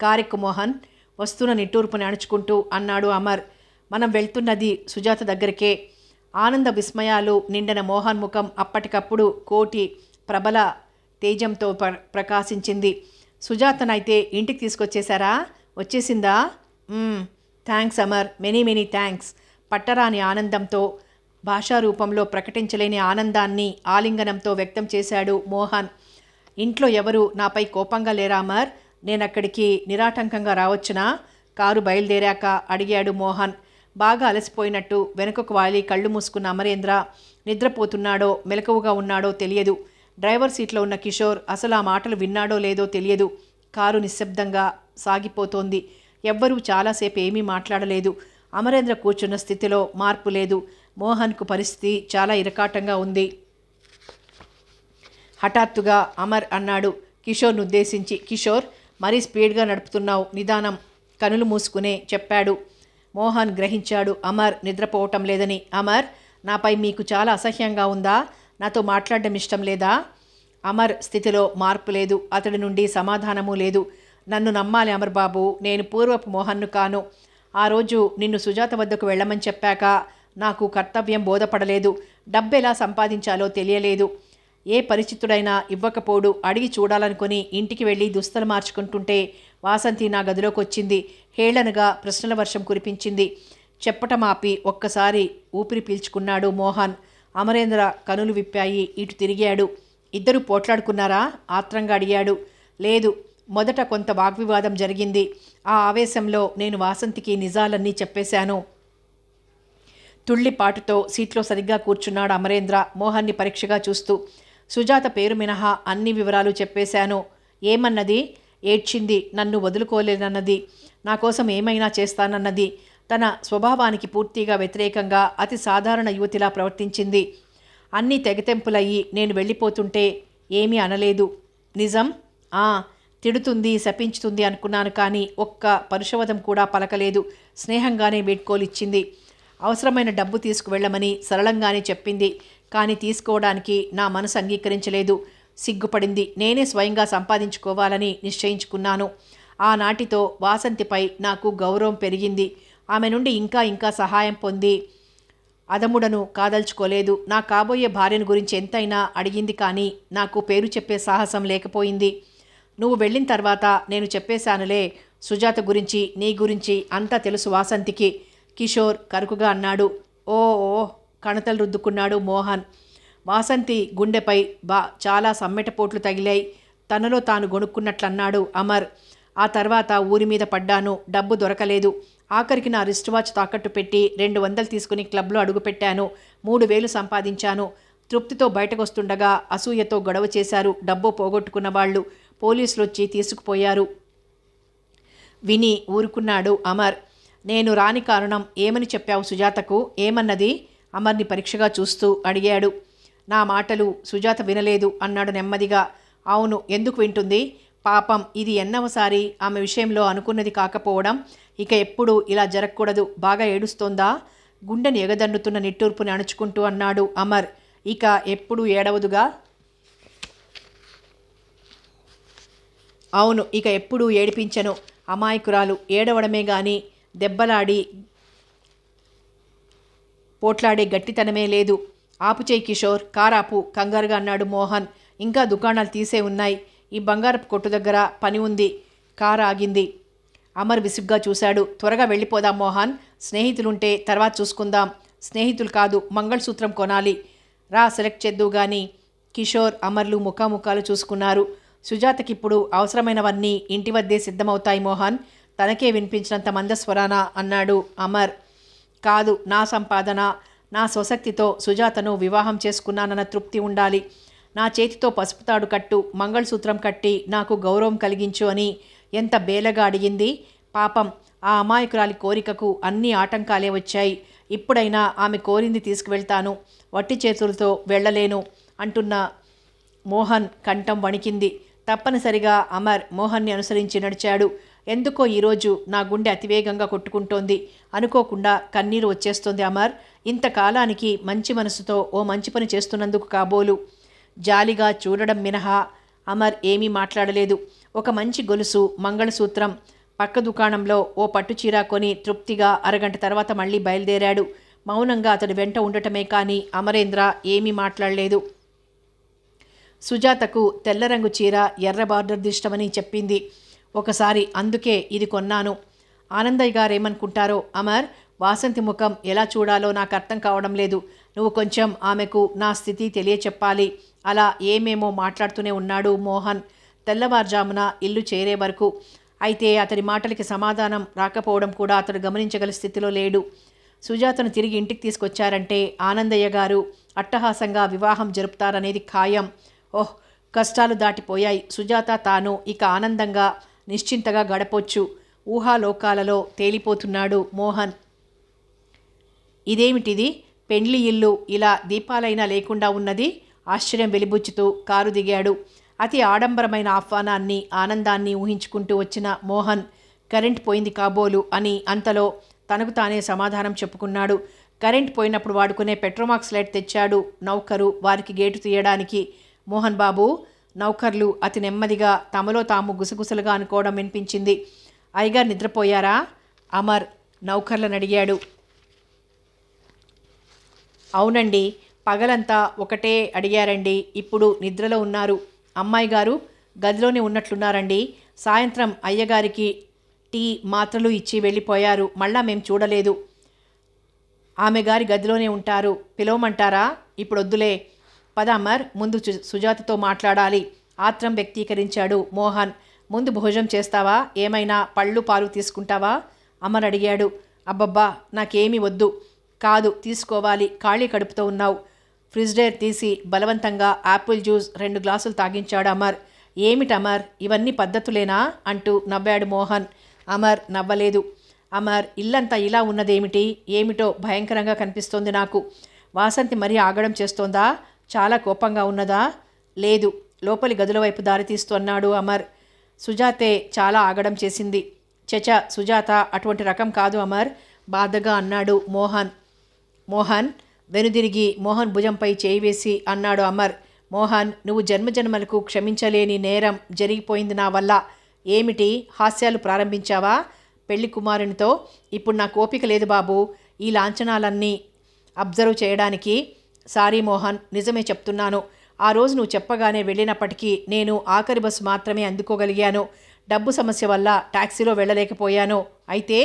కారెక్కు మోహన్, వస్తున్న నిట్టూర్పుని అణుచుకుంటూ అన్నాడు అమర్. మనం వెళ్తున్నది సుజాత దగ్గరికే. ఆనంద విస్మయాలు నిండిన మోహన్ ముఖం అప్పటికప్పుడు కోటి ప్రబల తేజంతో ప్రకాశించింది. సుజాతనైతే ఇంటికి తీసుకొచ్చేశారా? వచ్చేసిందా? Thanks Amar, many many thanks. పట్టరాని ఆనందంతో, భాషారూపంలో ప్రకటించలేని ఆనందాన్ని ఆలింగనంతో వ్యక్తం చేశాడు మోహన్. ఇంట్లో ఎవరు నాపై కోపంగా లేరా అమర్? నేనక్కడికి నిరాటంకంగా రావచ్చునా? కారు బయలుదేరాక అడిగాడు మోహన్. బాగా అలసిపోయినట్టు వెనుకకు వాలి కళ్ళు మూసుకున్న అమరేంద్ర నిద్రపోతున్నాడో మెలకువగా ఉన్నాడో తెలియదు. డ్రైవర్ సీట్లో ఉన్న కిషోర్ అసలు ఆ మాటలు విన్నాడో లేదో తెలియదు. కారు నిశ్శబ్దంగా సాగిపోతోంది. ఎవ్వరూ చాలాసేపు ఏమీ మాట్లాడలేదు. అమరేంద్ర కూర్చున్న స్థితిలో మార్పు లేదు. మోహన్కు పరిస్థితి చాలా ఇరకాటంగా ఉంది. హఠాత్తుగా అమర్ అన్నాడు కిషోర్ను ఉద్దేశించి. కిషోర్, మరీ స్పీడ్గా నడుపుతున్నావు, నిదానం, కనులు మూసుకునే చెప్పాడు. మోహన్ గ్రహించాడు అమర్ నిద్రపోవటం లేదని. అమర్, నాపై మీకు చాలా అసహ్యంగా ఉందా? నాతో మాట్లాడడం ఇష్టం లేదా? అమర్ స్థితిలో మార్పు లేదు. అతడి నుండి సమాధానము లేదు. నన్ను నమ్మాలి అమర్ బాబు, నేను పూర్వపు మోహన్ను కాను. ఆ రోజు నిన్ను సుజాత వద్దకు వెళ్ళమని చెప్పాక నాకు కర్తవ్యం బోధపడలేదు. డబ్బెలా సంపాదించాలో తెలియలేదు. ఏ పరిచితుడైనా ఇవ్వకపోడు. అడిగి చూడాలనుకుని ఇంటికి వెళ్ళి దుస్తులు మార్చుకుంటుంటే వాసంతి నా గదిలోకి వచ్చింది. హేళనగా ప్రశ్నల వర్షం కురిపించింది. చెప్పటం ఆపి ఒక్కసారి ఊపిరి పీల్చుకున్నాడు మోహన్. అమరేంద్ర కనులు విప్పాయి. ఇటు తిరిగాడు. ఇద్దరు పోట్లాడుకున్నారా? ఆత్రంగా అడిగాడు. లేదు, మొదట కొంత వాగ్వివాదం జరిగింది. ఆ ఆవేశంలో నేను వాసంతికి నిజాలన్నీ చెప్పేశాను. తుళ్ళిపాటుతో సీట్లో సరిగ్గా కూర్చున్నాడు అమరేంద్ర మోహన్ని పరీక్షగా చూస్తూ. సుజాత పేరు మినహా అన్ని వివరాలు చెప్పేశాను. ఏమన్నది? ఏడ్చింది. నన్ను వదులుకోలేనన్నది. నా కోసం ఏమైనా చేస్తానన్నది. తన స్వభావానికి పూర్తిగా వ్యతిరేకంగా అతి సాధారణ యువతిలా ప్రవర్తించింది. అన్నీ తెగతెంపులయ్యి నేను వెళ్ళిపోతుంటే ఏమీ అనలేదు. నిజం? తిడుతుంది, శపించుతుంది అనుకున్నాను, కానీ ఒక్క పరుషవదం కూడా పలకలేదు. స్నేహంగానే వీడ్కోలిచ్చింది. అవసరమైన డబ్బు తీసుకువెళ్ళమని సరళంగానే చెప్పింది. కానీ తీసుకోవడానికి నా మనసు అంగీకరించలేదు. సిగ్గుపడింది. నేనే స్వయంగా సంపాదించుకోవాలని నిశ్చయించుకున్నాను. ఆనాటితో వాసంతిపై నాకు గౌరవం పెరిగింది. ఆమె నుండి ఇంకా ఇంకా సహాయం పొంది అదముడను కాదల్చుకోలేదు. నా కాబోయే భార్యను గురించి ఎంతైనా అడిగింది, కానీ నాకు పేరు చెప్పే సాహసం లేకపోయింది. నువ్వు వెళ్ళిన తర్వాత నేను చెప్పేశానులే, సుజాత గురించి, నీ గురించి అంతా తెలుసు వాసంతికి, కిషోర్ కరుకుగా అన్నాడు. ఓ ఓ కణతలు రుద్దుకున్నాడు మోహన్. వాసంతి గుండెపై చాలా సమ్మెటపోట్లు తగిలాయి. తనలో తాను గొణుక్కున్నట్లన్నాడు అమర్. ఆ తర్వాత ఊరి మీద పడ్డాను. డబ్బు దొరకలేదు. ఆఖరికి నా రిస్ట్ వాచ్ తాకట్టు పెట్టి 200 తీసుకుని క్లబ్లో అడుగుపెట్టాను. 3000 సంపాదించాను. తృప్తితో బయటకొస్తుండగా అసూయతో గొడవ చేశారు డబ్బు పోగొట్టుకున్న వాళ్ళు. పోలీసులు వచ్చి తీసుకుపోయారు. విని ఊరుకున్నాడు అమర్. నేను రాని కారణం ఏమని చెప్పావు సుజాతకు? ఏమన్నది? అమర్ని పరీక్షగా చూస్తూ అడిగాడు. నా మాటలు సుజాత వినలేదు అన్నాడు నెమ్మదిగా. అవును, ఎందుకు వింటుంది? పాపం, ఇది ఎన్నవసారి ఆమె విషయంలో అనుకున్నది కాకపోవడం. ఇక ఎప్పుడు ఇలా జరగకూడదు. బాగా ఏడుస్తోందా? గుండెని ఎగదన్నుతున్న నిట్టూర్పుని అణుచుకుంటూ అన్నాడు అమర్. ఇక ఎప్పుడు ఏడవదుగా? అవును, ఇక ఎప్పుడూ ఏడిపించను. అమాయకురాలు. ఏడవడమే గాని దెబ్బలాడి పోట్లాడే గట్టితనమే లేదు. ఆపుచేయి కిషోర్, కారాపు కంగారుగా అన్నాడు మోహన్. ఇంకా దుకాణాలు తీసే ఉన్నాయి. ఈ బంగారపు కొట్టు దగ్గర పని ఉంది. కారు ఆగింది. అమర్ విసుగ్గా చూశాడు. త్వరగా వెళ్ళిపోదాం మోహన్. స్నేహితులుంటే తర్వాత చూసుకుందాం. స్నేహితులు కాదు, మంగళసూత్రం కొనాలి. రా, సెలెక్ట్ చేద్దు గాని. కిషోర్ అమర్లు ముఖాముఖాలు చూసుకున్నారు. సుజాతకిప్పుడు అవసరమైనవన్నీ ఇంటి వద్దే సిద్ధమవుతాయి మోహన్. తనకే వినిపించినంత మందస్వరాన అన్నాడు అమర్. కాదు, నా సంపాదన, నా స్వశక్తితో సుజాతను వివాహం చేసుకున్నానన్న తృప్తి ఉండాలి. నా చేతితో పసుపుతాడు కట్టు, మంగళసూత్రం కట్టి నాకు గౌరవం కలిగించు అని ఎంత బేలగా అడిగింది. పాపం, ఆ అమాయకురాలి కోరికకు అన్ని ఆటంకాలే వచ్చాయి. ఇప్పుడైనా ఆమె కోరింది తీసుకువెళ్తాను. వట్టి చేతులతో వెళ్ళలేను అంటున్న మోహన్ కంఠం వణికింది. తప్పనిసరిగా అమర్ మోహన్ని అనుసరించి నడిచాడు. ఎందుకో ఈరోజు నా గుండె అతివేగంగా కొట్టుకుంటోంది. అనుకోకుండా కన్నీరు వచ్చేస్తోంది అమర్. ఇంతకాలానికి మంచి మనసుతో ఓ మంచి పని చేస్తున్నందుకు కాబోలు. జాలిగా చూడడం మినహా అమర్ ఏమీ మాట్లాడలేదు. ఒక మంచి గొలుసు, మంగళసూత్రం, పక్క దుకాణంలో ఓ పట్టుచీర కొని తృప్తిగా అరగంట తర్వాత మళ్ళీ బయలుదేరాడు. మౌనంగా అతడు వెంట ఉండటమే కానీ అమరేంద్ర ఏమీ మాట్లాడలేదు. సుజాతకు తెల్లరంగు చీర, ఎర్ర బార్డర్ ఇష్టమని చెప్పింది ఒకసారి. అందుకే ఇది కొన్నాను. ఆనందయ్య గారేమనుకుంటారో అమర్. వాసంతి ముఖం ఎలా చూడాలో నాకు అర్థం కావడం లేదు. నువ్వు కొంచెం ఆమెకు నా స్థితి తెలియచెప్పాలి. అలా ఏమేమో మాట్లాడుతూనే ఉన్నాడు మోహన్ తెల్లవారుజామున ఇల్లు చేరే వరకు. అయితే అతడి మాటలకి సమాధానం రాకపోవడం కూడా అతడు గమనించగల స్థితిలో లేడు. సుజాతను తిరిగి ఇంటికి తీసుకొచ్చారంటే ఆనందయ్య గారు అట్టహాసంగా వివాహం జరుపుతారనేది ఖాయం. ఓహ్, కష్టాలు దాటిపోయాయి. సుజాత తాను ఇక ఆనందంగా నిశ్చింతగా గడపొచ్చు. ఊహాలోకాలలో తేలిపోతున్నాడు మోహన్. ఇదేమిటిది? పెండ్లి ఇల్లు ఇలా దీపాలైనా లేకుండా ఉన్నది. ఆశ్చర్యం వెలిబుచ్చుతూ కారు దిగాడు. అతి ఆడంబరమైన ఆహ్వానాన్ని, ఆనందాన్ని ఊహించుకుంటూ వచ్చిన మోహన్ కరెంట్ పోయింది కాబోలు అని అంతలో తనకు తానే సమాధానం చెప్పుకున్నాడు. కరెంట్ పోయినప్పుడు వాడుకునే పెట్రోమాక్స్ లైట్ తెచ్చాడు నౌకరు వారికి గేటు తీయడానికి. మోహన్ బాబు, నౌకర్లు అతి నెమ్మదిగా తమలో తాము గుసగుసలుగా అనుకోవడం వినిపించింది. అయ్యగారు నిద్రపోయారా? అమర్ నౌకర్లను అడిగాడు. అవునండి, పగలంతా ఒకటే అడిగారండి. ఇప్పుడు నిద్రలో ఉన్నారు. అమ్మాయి గారు గదిలోనే ఉన్నట్లున్నారండి. సాయంత్రం అయ్యగారికి టీ, మాత్రలు ఇచ్చి వెళ్ళిపోయారు. మళ్ళా మేం చూడలేదు. ఆమె గారి గదిలోనే ఉంటారు. పిలవమంటారా? ఇప్పుడు వద్దులే. పద అమర్, ముందు సుజాతతో మాట్లాడాలి. ఆత్రం వ్యక్తీకరించాడు మోహన్. ముందు భోజనం చేస్తావా? ఏమైనా పళ్ళు పాలు తీసుకుంటావా? అమర్ అడిగాడు. అబ్బబ్బా, నాకేమీ వద్దు. కాదు, తీసుకోవాలి. ఖాళీ కడుపుతో ఉన్నావు. ఫ్రిడ్జ్ డోర్ తీసి బలవంతంగా యాపిల్ జ్యూస్ 2 గ్లాసులు తాగించాడు అమర్. ఏమిటి అమర్, ఇవన్నీ పద్ధతులేనా అంటూ నవ్వాడు మోహన్. అమర్ నవ్వలేదు. అమర్, ఇల్లంతా ఇలా ఉన్నదేమిటి? ఏమిటో భయంకరంగా కనిపిస్తోంది నాకు. వాసంతి మరీ ఆగడం చేస్తోందా? చాలా కోపంగా ఉన్నదా? లేదు, లోపలి గదుల వైపు దారితీస్తూ అన్నాడు అమర్. సుజాతే చాలా ఆగడం చేసింది. చచ, సుజాత అటువంటి రకం కాదు అమర్, బాధగా అన్నాడు మోహన్ వెనుదిరిగి మోహన్ భుజంపై చేయి వేసి అన్నాడు అమర్. మోహన్, నువ్వు జన్మజన్మలకు క్షమించలేని నేరం జరిగిపోయింది నా వల్ల. ఏమిటి హాస్యాలు ప్రారంభించావా పెళ్లి కుమారునితో? ఇప్పుడు నాకు ఓపిక లేదు బాబు. ఈ లాంఛనాలన్నీ అబ్జర్వ్ చేయడానికి. సారీ మోహన్, నిజమే చెప్తున్నాను. ఆ రోజు నువ్వు చెప్పగానే వెళ్ళినప్పటికీ నేను ఆఖరి బస్సు మాత్రమే అందుకోగలిగాను. డబ్బు సమస్య వల్ల టాక్సీలో వెళ్ళలేకపోయాను. అయితే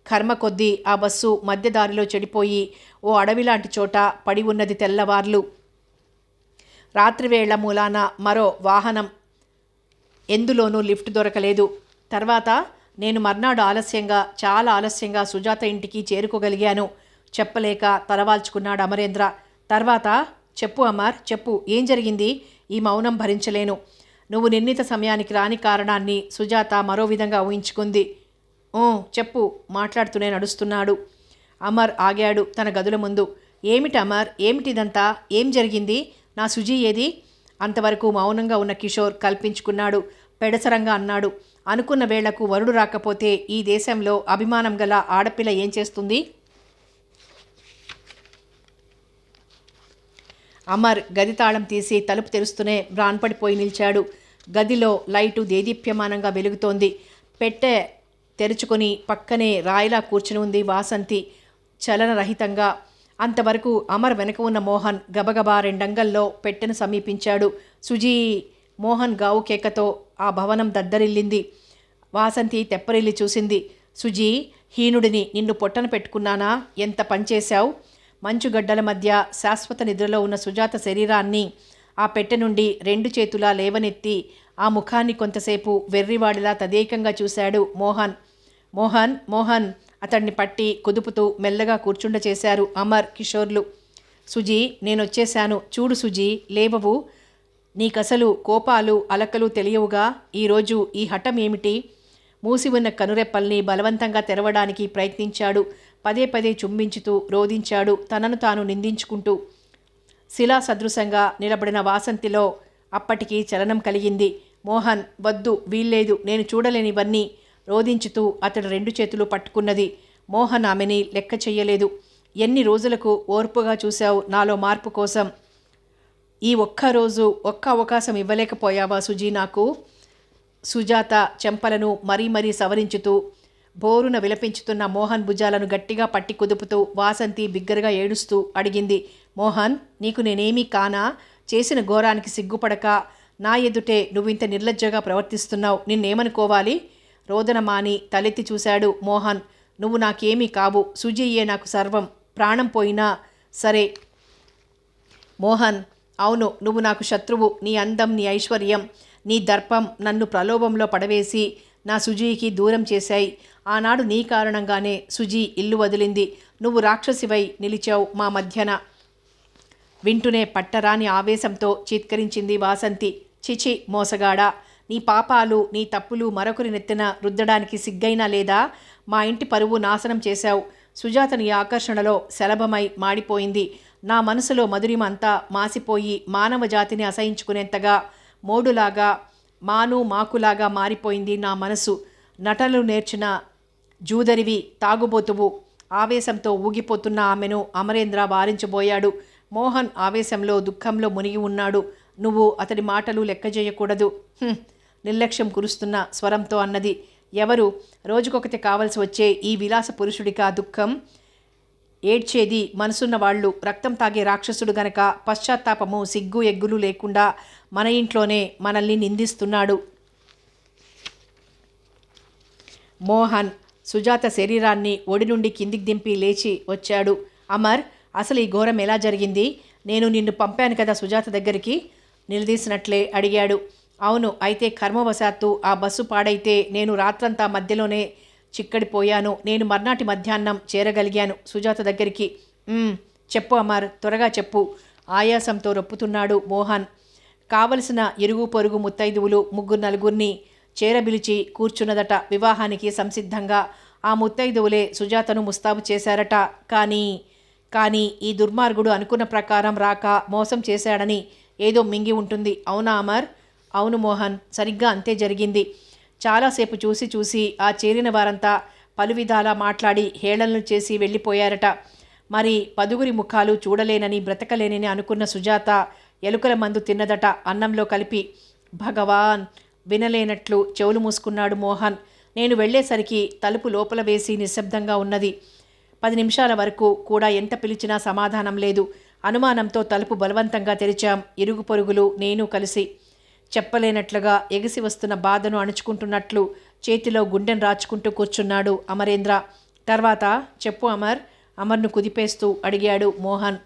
కర్మ కొద్దీ ఆ బస్సు మధ్యదారిలో చెడిపోయి ఓ అడవి లాంటి చోట పడి ఉన్నది తెల్లవార్లు. రాత్రివేళ్ల మూలాన మరో వాహనం ఎందులోనూ లిఫ్ట్ దొరకలేదు. తర్వాత నేను మర్నాడు చాలా ఆలస్యంగా సుజాత ఇంటికి చేరుకోగలిగాను. చెప్పలేక తలవాల్చుకున్నాడు అమరేంద్ర. తర్వాత చెప్పు అమర్, చెప్పు, ఏం జరిగింది? ఈ మౌనం భరించలేను. నువ్వు నిర్ణీత సమయానికి రాని కారణాన్ని సుజాత మరో విధంగా ఊహించుకుంది. ఓ చెప్పు, మాట్లాడుతూనే నడుస్తున్నాడు. అమర్ ఆగాడు తన గదుల ముందు. ఏమిటి అమర్, ఏమిటిదంతా? ఏం జరిగింది? నా సుజీ ఏది? అంతవరకు మౌనంగా ఉన్న కిషోర్ కల్పించుకున్నాడు. పెడసరంగా అన్నాడు. అనుకున్న వేళకు వరుడు రాకపోతే ఈ దేశంలో అభిమానం గల ఆడపిల్ల ఏం చేస్తుంది? అమర్ గది తాళం తీసి తలుపు తెరుస్తూనే బ్రాన్పడిపోయి నిలిచాడు. గదిలో లైటు దేదీప్యమానంగా వెలుగుతోంది. పెట్టె తెరుచుకొని పక్కనే రాయిలా కూర్చుని ఉంది వాసంతి చలనరహితంగా. అంతవరకు అమర్ వెనక ఉన్న మోహన్ గబగబా రెండంగల్లో పెట్టెను సమీపించాడు. సుజీ! మోహన్ గావు కేకతో ఆ భవనం దద్దరిల్లింది. వాసంతి తెప్పరిల్లి చూసింది. సుజీ, హీనుడిని నిన్ను పొట్టన పెట్టుకున్నానా? ఎంత పనిచేశావు? మంచుగడ్డల మధ్య శాశ్వత నిద్రలో ఉన్న సుజాత శరీరాన్ని ఆ పెట్టె నుండి రెండు చేతులా లేవనెత్తి ఆ ముఖాన్ని కొంతసేపు వెర్రివాడిలా తదేకంగా చూశాడు మోహన్. మోహన్ మోహన్ అతన్ని పట్టి కుదుపుతూ మెల్లగా కూర్చుండ చేశారు అమర్, కిషోర్లు. సుజీ, నేనొచ్చేశాను. చూడు సుజీ, లేవవు. నీకసలు కోపాలు అలకలు తెలియవుగా. ఈరోజు ఈ హఠం ఏమిటి? మూసి ఉన్న కనురెప్పల్ని బలవంతంగా తెరవడానికి ప్రయత్నించాడు. పదే పదే చుంబించుతూ రోధించాడు, తనను తాను నిందించుకుంటూ. శిలా సదృశంగా నిలబడిన వాసంతిలో అప్పటికి చలనం కలిగింది. మోహన్, వద్దు, వీల్లేదు, నేను చూడలేనివన్నీ రోధించుతూ అతడు రెండు చేతులు పట్టుకున్నది. మోహన్ ఆమెని లెక్క చెయ్యలేదు. ఎన్ని రోజులకు ఓర్పుగా చూశావు నాలో మార్పు కోసం? ఈ ఒక్కరోజు ఒక్క అవకాశం ఇవ్వలేకపోయావా సుజీ నాకు? సుజాత చెంపలను మరీ మరీ సవరించుతూ బోరున విలపించుతున్న మోహన్ భుజాలను గట్టిగా పట్టి కుదుపుతూ వాసంతి బిగ్గరగా ఏడుస్తూ అడిగింది. మోహన్, నీకు నేనేమీ కానా? చేసిన ఘోరానికి సిగ్గుపడక నా ఎదుటే నువ్వింత నిర్లజ్జగా ప్రవర్తిస్తున్నావు. నిన్నేమనుకోవాలి? రోదన మాని తలెత్తి చూశాడు మోహన్. నువ్వు నాకేమీ కావు. సుజీయే నాకు సర్వం. ప్రాణం పోయినా సరే. మోహన్, అవును, నువ్వు నాకు శత్రువు. నీ అందం, నీ ఐశ్వర్యం, నీ దర్పం నన్ను ప్రలోభంలో పడవేసి నా సుజీకి దూరం చేశాయి. ఆనాడు నీ కారణంగానే సుజీ ఇల్లు వదిలింది. నువ్వు రాక్షసివై నిలిచావు మా మధ్యన. వింటూనే పట్టరాని ఆవేశంతో చీత్కరించింది వాసంతి. చిచి మోసగాడా! నీ పాపాలు, నీ తప్పులు మరొకరి నెత్తిన రుద్దడానికి సిగ్గైనా లేదా? మా ఇంటి పరువు నాశనం చేశావు. సుజాత నీ ఆకర్షణలో శలభమై మాడిపోయింది. నా మనసులో మధురిమ అంతా మాసిపోయి మానవ జాతిని అసహించుకునేంతగా మోడులాగా మాకులాగా మారిపోయింది నా మనసు. నటనలు నేర్చిన జూదరివి, తాగుబోతువు. ఆవేశంతో ఊగిపోతున్న ఆమెను అమరేంద్ర వారించబోయాడు. మోహన్ ఆవేశంలో దుఃఖంలో మునిగి ఉన్నాడు. నువ్వు అతడి మాటలు లెక్క చేయకూడదు. నిర్లక్ష్యం కురుస్తున్న స్వరంతో అన్నది. ఎవరు? రోజుకొకటి కావలసి వచ్చే ఈ విలాస పురుషుడికా దుఃఖం? ఏడ్చేది మనసున్న వాళ్ళు. రక్తం తాగే రాక్షసుడు గనక పశ్చాత్తాపము, సిగ్గు ఎగ్గులు లేకుండా మన ఇంట్లోనే మనల్ని నిందిస్తున్నాడు. మోహన్ సుజాత శరీరాన్ని ఒడి నుండి కిందికి దింపి లేచి వచ్చాడు. అమర్, అసలు ఈ ఘోరం ఎలా జరిగింది? నేను నిన్ను పంపాను కదా సుజాత దగ్గరికి, నిలదీసినట్లే అడిగాడు. అవును, అయితే కర్మవశాత్తు ఆ బస్సు పాడైతే నేను రాత్రంతా మధ్యలోనే చిక్కడిపోయాను. నేను మర్నాటి మధ్యాహ్నం చేరగలిగాను సుజాత దగ్గరికి. చెప్పు అమర్, త్వరగా చెప్పు, ఆయాసంతో రొప్పుతున్నాడు మోహన్. కావలసిన ఇరుగు పొరుగు ముత్తైదువులు ముగ్గురు నలుగురిని చేరబిలిచి కూర్చున్నదట వివాహానికి సంసిద్ధంగా. ఆ ముత్తైదువులే సుజాతను ముస్తాబు చేశారట. కానీ ఈ దుర్మార్గుడు అనుకున్న ప్రకారం రాక మోసం చేశాడని ఏదో మింగి ఉంటుంది. అవునా అమర్? అవును మోహన్, సరిగ్గా అంతే జరిగింది. చాలాసేపు చూసి ఆ చేరిన వారంతా పలు విధాలా మాట్లాడి హేళనలు చేసి వెళ్ళిపోయారట. మరి పదుగురి ముఖాలు చూడలేనని బ్రతకలేనని అనుకున్న సుజాత ఎలుకల మందు తిన్నదట అన్నంలో కలిపి. భగవాన్! వినలేనట్లు చెవులు మూసుకున్నాడు మోహన్. నేను వెళ్ళేసరికి తలుపు లోపల వేసి నిశ్శబ్దంగా ఉన్నది. 10 నిమిషాల వరకు కూడా ఎంత పిలిచినా సమాధానం లేదు. అనుమానంతో తలుపు బలవంతంగా తెరిచాం. ఇరుగు పొరుగులు నేను కలిసి. చెప్పలేనట్లుగా ఎగిసి వస్తున్న బాధను అణుచుకుంటున్నట్లు చేతిలో గుండెను రాచుకుంటూ కూర్చున్నాడు అమరేంద్ర. తర్వాత చెప్పు అమర్, అమర్ను కుదిపేస్తూ అడిగాడు మోహన్.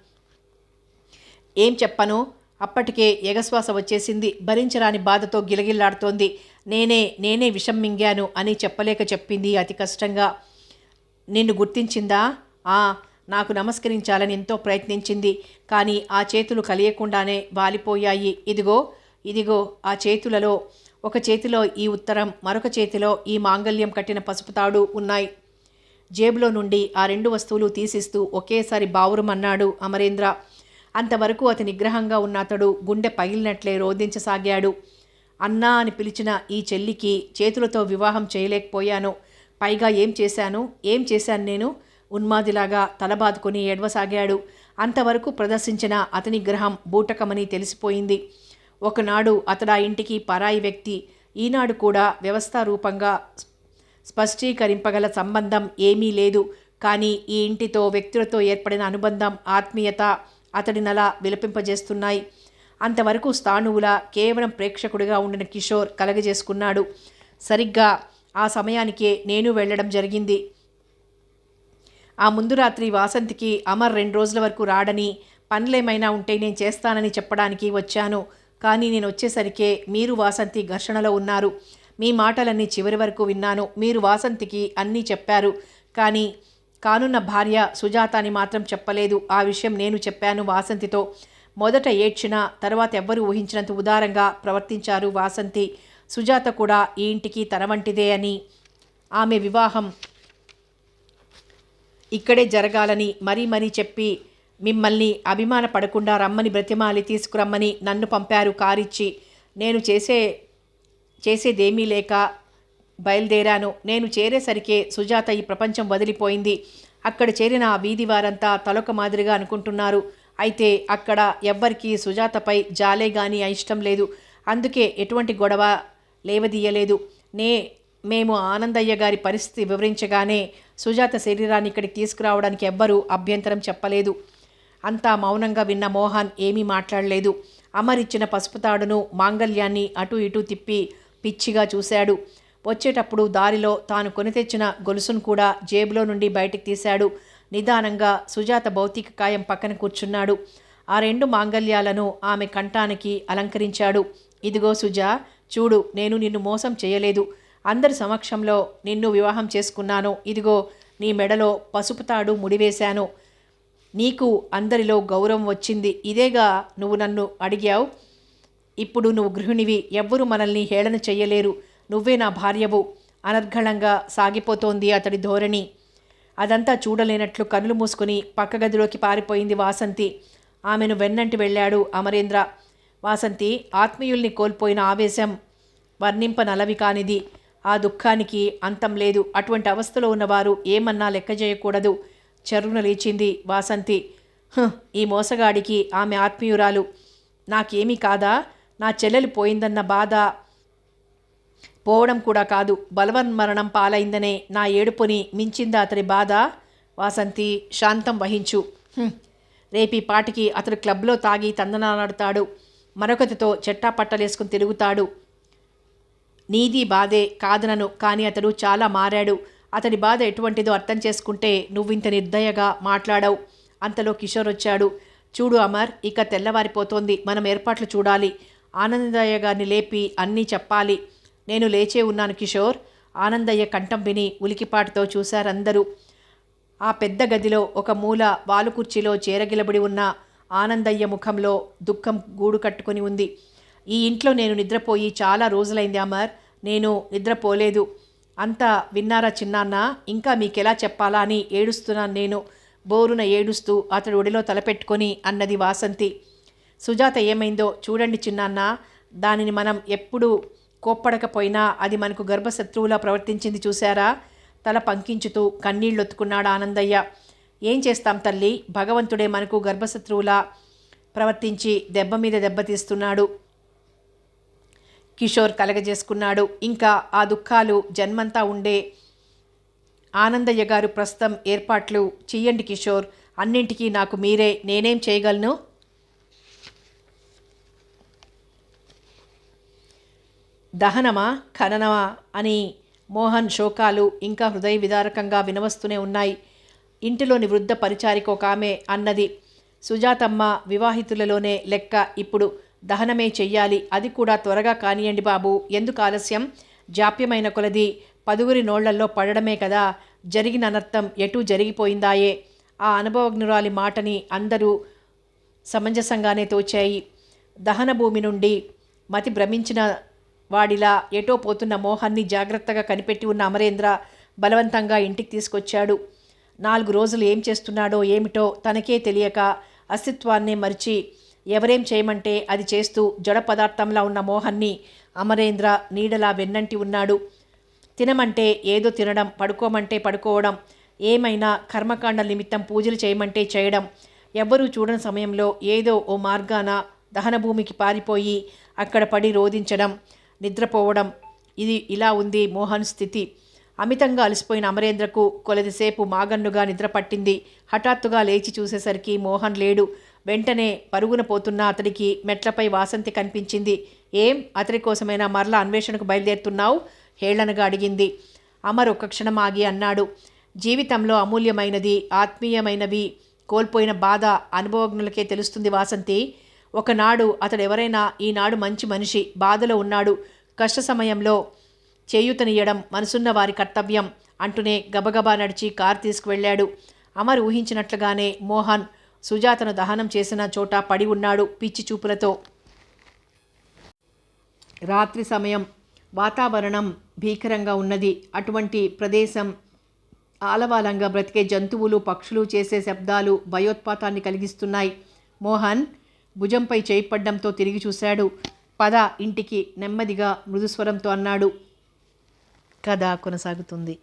ఏం చెప్పను? అప్పటికే ఎగశ్వాస వచ్చేసింది. భరించరాని బాధతో గిలగిల్లాడుతోంది. నేనే విషం మింగాను అని చెప్పలేక చెప్పింది అతి కష్టంగా. నిన్ను గుర్తించిందా? నాకు నమస్కరించాలని ఎంతో ప్రయత్నించింది. కానీ ఆ చేతులు కలియకుండానే వాలిపోయాయి. ఇదిగో ఆ చేతులలో ఒక చేతిలో ఈ ఉత్తరం, మరొక చేతిలో ఈ మాంగల్యం కట్టిన పసుపు తాడు ఉన్నాయి. జేబులో నుండి ఆ 2 వస్తువులు తీసిస్తూ ఒకేసారి బావురుమన్నాడు అమరేంద్ర. అంతవరకు అతి నిగ్రహంగా ఉన్న అతడు గుండె పగిలినట్లే రోదించసాగాడు. అన్నా అని పిలిచిన ఈ చెల్లికి చేతులతో వివాహం చేయలేకపోయాను. పైగా ఏం చేశాను నేను? ఉన్మాదిలాగా తలబాదుకుని ఏడవసాగాడు. అంతవరకు ప్రదర్శించిన అతని గ్రహం బూటకమని తెలిసిపోయింది. ఒకనాడు అతడా ఇంటికి పరాయి వ్యక్తి. ఈనాడు కూడా వ్యవస్థారూపంగా స్పష్టీకరింపగల సంబంధం ఏమీ లేదు. కానీ ఈ ఇంటితో, వ్యక్తులతో ఏర్పడిన అనుబంధం, ఆత్మీయత అతడినలా విలపింపజేస్తున్నాయి. అంతవరకు స్థాణువులా కేవలం ప్రేక్షకుడిగా ఉండిన కిషోర్ కలగజేసుకున్నాడు. సరిగ్గా ఆ సమయానికే నేను వెళ్ళడం జరిగింది. ఆ ముందు రాత్రి వాసంతికి అమర్ 2 రోజుల వరకు రాడని, పనులేమైనా ఉంటే నేను చేస్తానని చెప్పడానికి వచ్చాను. కానీ నేను వచ్చేసరికే మీరు వాసంతి ఘర్షణలో ఉన్నారు. మీ మాటలన్నీ చివరి వరకు విన్నాను. మీరు వాసంతికి అన్నీ చెప్పారు. కానీ కానున్న భార్య సుజాత అని మాత్రం చెప్పలేదు. ఆ విషయం నేను చెప్పాను వాసంతితో. మొదట ఏడ్చినా తర్వాత ఎవ్వరూ ఊహించినంత ఉదారంగా ప్రవర్తించారు వాసంతి. సుజాత కూడా ఈ ఇంటికి తన వంటిదే అని, ఆమె వివాహం ఇక్కడే జరగాలని మరీ చెప్పి మిమ్మల్ని అభిమాన పడకుండా రమ్మని బ్రతిమాలి తీసుకురమ్మని నన్ను పంపారు కారిచ్చి. నేను చేసేదేమీ లేక బయలుదేరాను. నేను చేరేసరికే సుజాత ఈ ప్రపంచం వదిలిపోయింది. అక్కడ చేరిన ఆ వీధి వారంతా తలొక మాదిరిగా అనుకుంటున్నారు. అయితే అక్కడ ఎవ్వరికీ సుజాతపై జాలే గాని ఇష్టం లేదు. అందుకే ఎటువంటి గొడవ లేవదీయలేదు. మేము ఆనందయ్య గారి పరిస్థితి వివరించగానే సుజాత శరీరాన్ని ఇక్కడికి తీసుకురావడానికి ఎవ్వరూ అభ్యంతరం చెప్పలేదు. అంతా మౌనంగా విన్న మోహన్ ఏమీ మాట్లాడలేదు. అమర్ ఇచ్చిన పసుపు తాడును, మాంగల్యాన్ని అటూ ఇటూ తిప్పి పిచ్చిగా చూశాడు. వచ్చేటప్పుడు దారిలో తాను కొని తెచ్చిన గొలుసును కూడా జేబులో నుండి బయటికి తీశాడు. నిదానంగా సుజాత భౌతిక కాయం పక్కన కూర్చున్నాడు. ఆ 2 మాంగల్యాలను ఆమె కంఠానికి అలంకరించాడు. ఇదిగో సుజా, చూడు, నేను నిన్ను మోసం చేయలేదు. అందరి సమక్షంలో నిన్ను వివాహం చేసుకున్నాను. ఇదిగో నీ మెడలో పసుపు తాడు ముడివేశాను. నీకు అందరిలో గౌరవం వచ్చింది. ఇదేగా నువ్వు నన్ను అడిగావు. ఇప్పుడు నువ్వు గృహిణివి. ఎవ్వరూ మనల్ని హేళన చెయ్యలేరు. నువ్వే నా భార్యవు. అనర్గళంగా సాగిపోతోంది అతడి ధోరణి. అదంతా చూడలేనట్లు కళ్ళు మూసుకుని పక్క గదిలోకి పారిపోయింది వాసంతి. ఆమెను వెన్నంటి వెళ్ళాడు అమరేంద్ర. వాసంతి, ఆత్మీయుల్ని కోల్పోయిన ఆవేశం వర్ణింపనలవి కానిది. ఆ దుఃఖానికి అంతం లేదు. అటువంటి అవస్థలో ఉన్నవారు ఏమన్నా లెక్క చేయకూడదు. చెర్రున లేచింది వాసంతి. ఈ మోసగాడికి ఆమె ఆత్మీయురాలు. నాకేమీ కాదా? నా చెల్లెలు పోయిందన్న బాధ పోవడం కూడా కాదు, బలవన్మరణం పాలైందనే నా ఏడుపుని మించిందా అతడి బాధ? వాసంతి, శాంతం వహించు. రేపీ పాటికి అతడు క్లబ్లో తాగి తందనాలాడుతాడు. మరొకతితో చెట్టాపట్టలేసుకుని తిరుగుతాడు. నీది బాధే కాదనను, కానీ అతడు చాలా మారాడు. అతడి బాధ ఎటువంటిదో అర్థం చేసుకుంటే నువ్వింత నిర్దయగా మాట్లాడవు. అంతలో కిషోర్ వచ్చాడు. చూడు అమర్, ఇక తెల్లవారిపోతోంది. మనం ఏర్పాట్లు చూడాలి. ఆనందయ్య గారిని లేపి అన్నీ చెప్పాలి. నేను లేచే ఉన్నాను కిషోర్. ఆనందయ్య కంఠం విని ఉలికిపాటుతో చూశారందరూ. ఆ పెద్ద గదిలో ఒక మూల వాలుకుర్చీలో చేరగిలబడి ఉన్న ఆనందయ్య ముఖంలో దుఃఖం గూడు కట్టుకుని ఉంది. ఈ ఇంట్లో నేను నిద్రపోయి చాలా రోజులైంది అమర్. నేను నిద్రపోలేదు. అంతా విన్నారా చిన్నాన్న? ఇంకా మీకెలా చెప్పాలా అని ఏడుస్తున్నాను నేను. బోరున ఏడుస్తూ అతడు ఒడిలో తలపెట్టుకొని అన్నది వాసంతి. సుజాత ఏమైందో చూడండి చిన్నాన్న. దానిని మనం ఎప్పుడు కోప్పడకపోయినా అది మనకు గర్భశత్రువులా ప్రవర్తించింది చూశారా? తల పంకించుతూ కన్నీళ్ళొత్తుకున్నాడు ఆనందయ్య. ఏం చేస్తాం తల్లి, భగవంతుడే మనకు గర్భశత్రువులా ప్రవర్తించి దెబ్బ మీద దెబ్బతీస్తున్నాడు. కిషోర్ కలగజేసుకున్నాడు. ఇంకా ఆ దుఃఖాలు జన్మంతా ఉండే ఆనందయ్య గారు ప్రస్తుతం ఏర్పాట్లు చెయ్యండి కిషోర్, అన్నింటికీ నాకు మీరే, నేనేం చేయగలను? దహనమా ఖననమా అని మోహన్ శోకాలు ఇంకా హృదయ విదారకంగా వినవస్తూనే ఉన్నాయి. ఇంటిలోని వృద్ధ పరిచారిక ఒక ఆమె అన్నది, సుజాతమ్మ వివాహితులలోనే లెక్క, ఇప్పుడు దహనమే చెయ్యాలి, అది కూడా త్వరగా కానియండి బాబు, ఎందుకు ఆలస్యం? జాప్యమైన కొలది పదుగురి నోళ్లల్లో పడడమే కదా, జరిగిన అనర్థం ఎటూ జరిగిపోయిందాయే. ఆ అనుభవజ్ఞురాలి మాటని అందరూ సమంజసంగానే తోచాయి. దహన భూమి నుండి మతి భ్రమించిన వాడిలా ఎటో పోతున్న మోహన్ని జాగ్రత్తగా కనిపెట్టి ఉన్న అమరేంద్ర బలవంతంగా ఇంటికి తీసుకొచ్చాడు. 4 రోజులు ఏం చేస్తున్నాడో ఏమిటో తనకే తెలియక అస్తిత్వాన్నే మరిచి ఎవరేం చేయమంటే అది చేస్తూ జడ పదార్థంలా ఉన్న మోహన్ని అమరేంద్ర నీడలా వెన్నంటి ఉన్నాడు. తినమంటే ఏదో తినడం, పడుకోమంటే పడుకోవడం, ఏమైనా కర్మకాండ నిమిత్తం పూజలు చేయమంటే చేయడం, ఎవ్వరూ చూడని సమయంలో ఏదో ఓ మార్గాన దహనభూమికి పారిపోయి అక్కడ పడి రోధించడం, నిద్రపోవడం. ఇది ఇలా ఉంది మోహన్ స్థితి. అమితంగా అలసిపోయిన అమరేంద్రకు కొలదిసేపు మాగన్నుగా నిద్ర పట్టింది. హఠాత్తుగా లేచి చూసేసరికి మోహన్ లేడు. వెంటనే పరుగున పోతున్న అతడికి మెట్లపై వాసంతి కనిపించింది. ఏం, అతడి కోసమైనా మరలా అన్వేషణకు బయలుదేరుతున్నావు? హేళనగా అడిగింది. అమర్ ఒక్క క్షణం ఆగి అన్నాడు, జీవితంలో అమూల్యమైనది, ఆత్మీయమైనవి కోల్పోయిన బాధ అనుభవజ్ఞులకే తెలుస్తుంది వాసంతి. ఒకనాడు అతడెవరైనా ఈనాడు మంచి మనిషి, బాధలో ఉన్నాడు, కష్ట సమయంలో చేయూతనియ్యడం మనసున్న వారి కర్తవ్యం అంటూనే గబగబా నడిచి కారు తీసుకువెళ్ళాడు. అమర్ ఊహించినట్లుగానే మోహన్ సుజాతను దహనం చేసిన చోట పడి ఉన్నాడు పిచ్చి చూపులతో. రాత్రి సమయం, వాతావరణం భీకరంగా ఉన్నది. అటువంటి ప్రదేశం ఆలవాలంగా బ్రతికే జంతువులు పక్షులు చేసే శబ్దాలు భయోత్పాతాన్ని కలిగిస్తున్నాయి. మోహన్ భుజంపై చేయి పడ్డంతో తిరిగి చూశాడు. పద ఇంటికి, నెమ్మదిగా మృదుస్వరంతో అన్నాడు. కథ కొనసాగుతుంది.